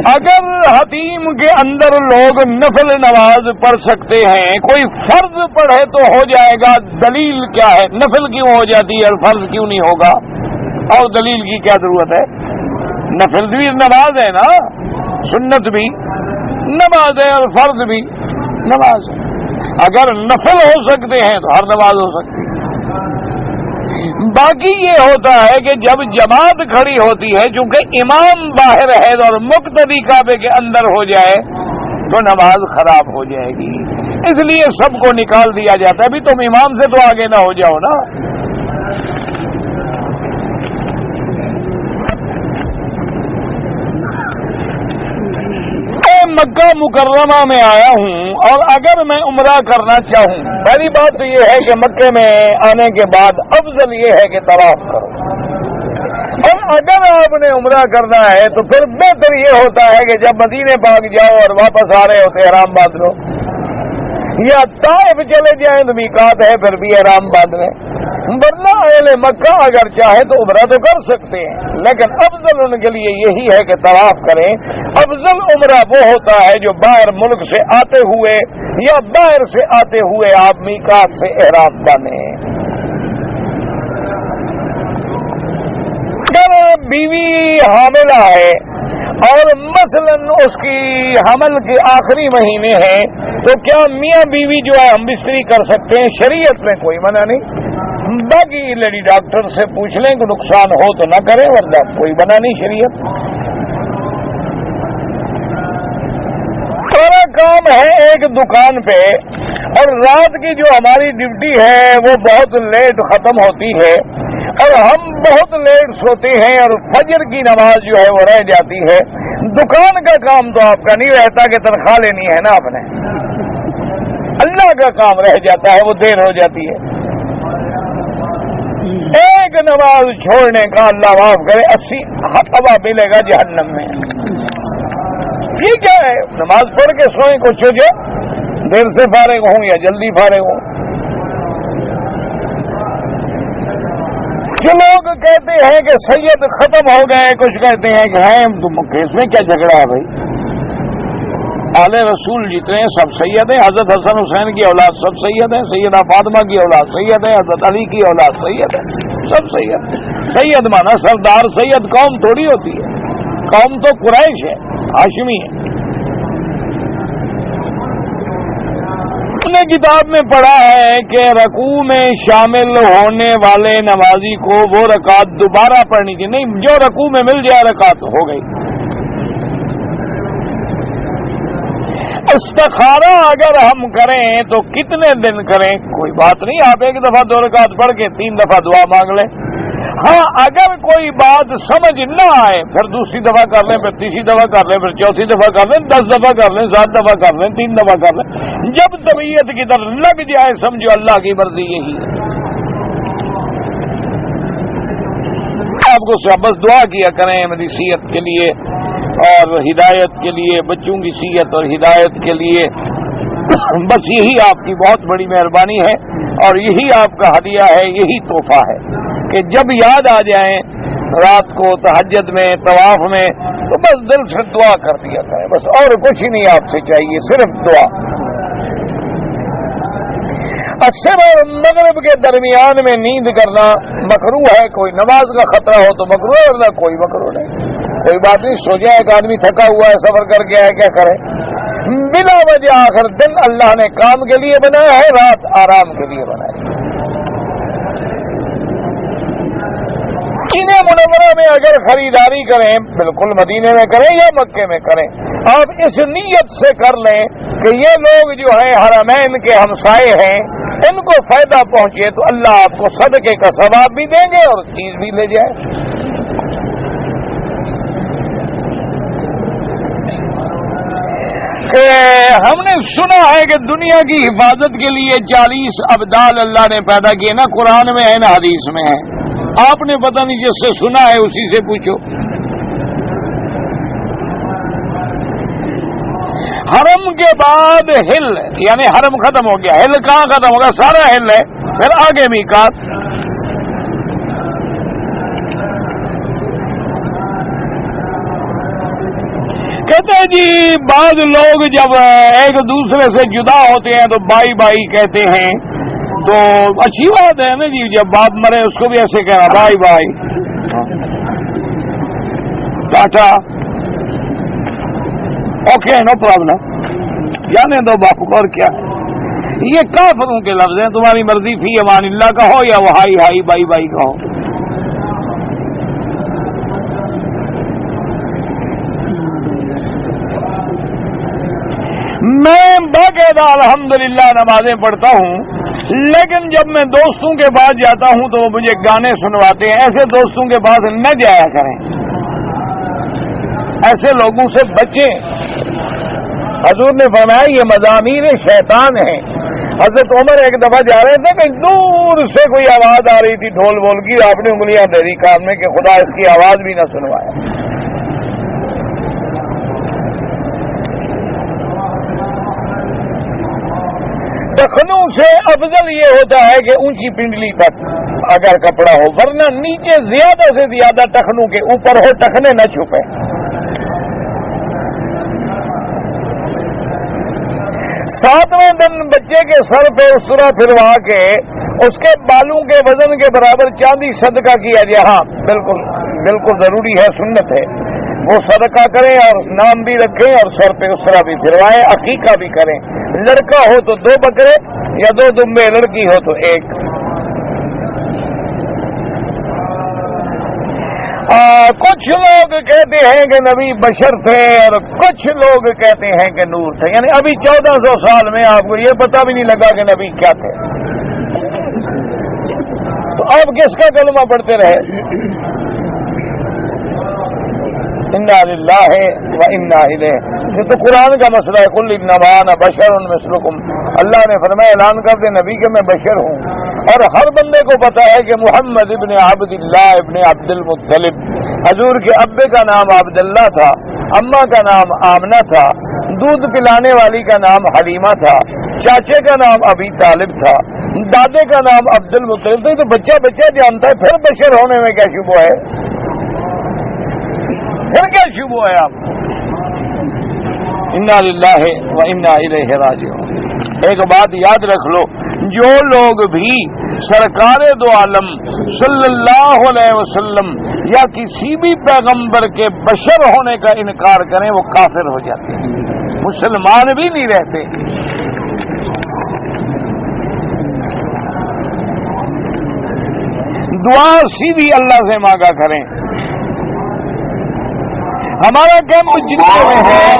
اگر حتیم کے اندر لوگ نفل نماز پڑھ سکتے ہیں، کوئی فرض پڑھے تو ہو جائے گا، دلیل کیا ہے؟ نفل کیوں ہو جاتی ہے اور فرض کیوں نہیں ہوگا؟ اور دلیل کی کیا ضرورت ہے؟ نفل بھی نماز ہے نا، سنت بھی نماز ہے اور فرض بھی نماز ہے۔ اگر نفل ہو سکتے ہیں تو ہر نماز ہو سکتی ہے۔ باقی یہ ہوتا ہے کہ جب جماعت کھڑی ہوتی ہے، چونکہ امام باہر ہے اور مقتدی کعبے کے اندر ہو جائے تو نماز خراب ہو جائے گی، اس لیے سب کو نکال دیا جاتا ہے۔ بھی تم امام سے تو آگے نہ ہو جاؤ نا۔ مکہ مکرمہ میں آیا ہوں اور اگر میں عمرہ کرنا چاہوں، پہلی بات تو یہ ہے کہ مکے میں آنے کے بعد افضل یہ ہے کہ طواف کرو، اور اگر آپ نے عمرہ کرنا ہے تو پھر بہتر یہ ہوتا ہے کہ جب مدینے پاک جاؤ اور واپس آ رہے ہوتے احرام باندھ لو، یا طائف چلے جائیں تو میقات ہے پھر بھی احرام باندھ لیں، ورنہ اہل مکہ اگر چاہے تو عمرہ تو کر سکتے ہیں، لیکن افضل ان کے لیے یہی ہے کہ طواف کریں۔ افضل عمرہ وہ ہوتا ہے جو باہر ملک سے آتے ہوئے یا باہر سے آتے ہوئے آپ میقات سے احرام باندھیں۔ اگر بیوی حاملہ ہے اور مثلاً اس کی حمل کے آخری مہینے ہیں تو کیا میاں بیوی جو ہے ہم بستری کر سکتے ہیں؟ شریعت میں کوئی منع نہیں۔ باقی لیڈی ڈاکٹر سے پوچھ لیں کہ نقصان ہو تو نہ کریں، ورنہ کوئی منع نہیں شریعت۔ ہمارا کام ہے ایک دکان پہ، اور رات کی جو ہماری ڈیوٹی ہے وہ بہت لیٹ ختم ہوتی ہے اور ہم بہت لیٹ سوتے ہیں اور فجر کی نماز جو ہے وہ رہ جاتی ہے۔ دکان کا کام تو آپ کا نہیں رہتا کہ تنخواہ لینی ہے نا آپ نے، اللہ کا کام رہ جاتا ہے، وہ دیر ہو جاتی ہے۔ ایک نماز چھوڑنے کا اللہ معاف کرے 80 ہوا ملے گا جہنم میں۔ یہ کیا ہے؟ نماز پڑھ کے سوئیں، کچھ ہو جائے، دیر سے فارغ ہوں یا جلدی فارغ ہوں۔ جو لوگ کہتے ہیں کہ سید ختم ہو گئے، کچھ کہتے ہیں کہ ہیں، اس میں کیا جھگڑا ہے بھائی؟ آل رسول جتنے سب سید ہیں، حضرت حسن حسین کی اولاد سب سید ہیں، سیدہ فاطمہ کی اولاد سید ہے، حضرت علی کی اولاد سید ہے، سب سید ہیں۔ سید مانا سردار، سید قوم تھوڑی ہوتی ہے، قوم تو قریش ہے، ہاشمی ہے۔ نے کتاب میں پڑھا ہے کہ رکوع میں شامل ہونے والے نمازی کو وہ رکعت دوبارہ پڑھنی چاہیے، نہیں جو رکوع میں مل جائے رکعت ہو گئی۔ استخارہ اگر ہم کریں تو کتنے دن کریں؟ کوئی بات نہیں، آپ ایک دفعہ 2 رکعت پڑھ کے 3 دفعہ دعا مانگ لیں۔ ہاں اگر کوئی بات سمجھ نہ آئے پھر دوسری دفعہ کر لیں، پھر تیسری دفعہ کر لیں، پھر چوتھی دفعہ کر لیں، 10 دفعہ کر لیں، 7 دفعہ کر لیں، 3 دفعہ کر لیں، جب طبیعت کی طرف لگ جائے سمجھو اللہ کی مرضی یہی ہے۔ آپ کو بس دعا کیا کریں میری صحت کے لیے اور ہدایت کے لیے، بچوں کی صحت اور ہدایت کے لیے، بس یہی آپ کی بہت بڑی مہربانی ہے اور یہی آپ کا ہدیہ ہے، یہی تحفہ ہے کہ جب یاد آ جائیں رات کو تہجد میں طواف میں تو بس دل سے دعا کر دیا کریں، بس اور کچھ ہی نہیں آپ سے چاہیے، صرف دعا۔ عصر اور مغرب کے درمیان میں نیند کرنا مکروہ ہے، کوئی نماز کا خطرہ ہو تو مکروہ ہے، ورنہ کوئی مکروہ نہیں، کوئی بات نہیں۔ سو جائے، ایک آدمی تھکا ہوا ہے، سفر کر کے آئے، کیا کرے؟ بلا وجہ آخر دن اللہ نے کام کے لیے بنایا ہے، رات آرام کے لیے بنائی۔ مدینہ منورہ میں اگر خریداری کریں، بالکل مدینے میں کریں یا مکے میں کریں، آپ اس نیت سے کر لیں کہ یہ لوگ جو ہیں حرمین کے ہمسائے ہیں، ان کو فائدہ پہنچے تو اللہ آپ کو صدقے کا ثواب بھی دیں گے اور چیز بھی لے جائے۔ کہ ہم نے سنا ہے کہ دنیا کی حفاظت کے لیے 40 ابدال اللہ نے پیدا کیے، نہ قرآن میں ہے نہ حدیث میں ہے، آپ نے پتہ نہیں جس سے سنا ہے اسی سے پوچھو۔ حرم کے بعد ہل، یعنی حرم ختم ہو گیا، ہل کہاں ختم ہوگا؟ سارا ہل ہے، پھر آگے میقات۔ کہتے ہیں جی بعض لوگ جب ایک دوسرے سے جدا ہوتے ہیں تو بائی بائی کہتے ہیں، تو اچھی بات ہے نا جی، جب باپ مرے اس کو بھی ایسے کہنا by by, Tata, okay no problem, جانے دو باپ کو، اور کیا ہے؟ یہ کافروں کے لفظ ہیں، تمہاری مرضی، فی امان اللہ کہو یا وہ ہائی ہائی بائی بائی کہو۔ میں باقاعدہ الحمدللہ نمازیں پڑھتا ہوں، لیکن جب میں دوستوں کے پاس جاتا ہوں تو وہ مجھے گانے سنواتے ہیں، ایسے دوستوں کے پاس نہ جایا کریں، ایسے لوگوں سے بچیں۔ حضور نے فرمایا یہ مضامین شیطان ہیں۔ حضرت عمر ایک دفعہ جا رہے تھے کہ دور سے کوئی آواز آ رہی تھی ڈھول بول کی، آپ نے انگلیاں دے دی کان میں کہ خدا اس کی آواز بھی نہ سنوائے۔ ٹخنوں سے افضل یہ ہوتا ہے کہ اونچی پنڈلی تک اگر کپڑا ہو، ورنہ نیچے زیادہ سے زیادہ ٹخنوں کے اوپر ہو، ٹخنے نہ چھپے۔ 7ویں دن بچے کے سر پہ اسرا پھروا کے اس کے بالوں کے وزن کے برابر چاندی صدقہ کیا جائے، ہاں بالکل بالکل ضروری ہے، سنت ہے، وہ صدقہ کریں اور نام بھی رکھیں اور سر پہ اسرا بھی پھروائیں، عقیقہ بھی کریں، لڑکا ہو تو 2 بکرے یا 2 دمبے، لڑکی ہو تو 1۔ کچھ لوگ کہتے ہیں کہ نبی بشر تھے اور کچھ لوگ کہتے ہیں کہ نور تھے، یعنی ابھی 1400 سال میں آپ کو یہ پتہ بھی نہیں لگا کہ نبی کیا تھے، تو آپ کس کا کلمہ پڑھتے رہے؟ انا للہ و انا الیہ، یہ تو قرآن کا مسئلہ ہے، قل انما انا بشر مثلکم، اللہ نے فرمایا اعلان کر دے نبی کہ میں بشر ہوں، اور ہر بندے کو پتا ہے کہ محمد ابن عبداللہ ابن عبد المطلب، حضور کے ابے کا نام عبداللہ تھا، اماں کا نام آمنہ تھا، دودھ پلانے والی کا نام حلیمہ تھا، چاچے کا نام ابی طالب تھا، دادے کا نام عبد المطلب تھا، تو بچہ بچہ جانتا ہے، پھر بشر ہونے میں کیا شبہ ہے؟ پھر کیا شبہ ہے آپ؟ انا للہ و انا الیہ راجعون۔ ایک بات یاد رکھ لو، جو لوگ بھی سرکار دو عالم صلی اللہ علیہ وسلم یا کسی بھی پیغمبر کے بشر ہونے کا انکار کریں وہ کافر ہو جاتے ہیں، مسلمان بھی نہیں رہتے۔ دعا سیدھی اللہ سے مانگا کریں۔ ہمارا کیمپ جتنے میں ہے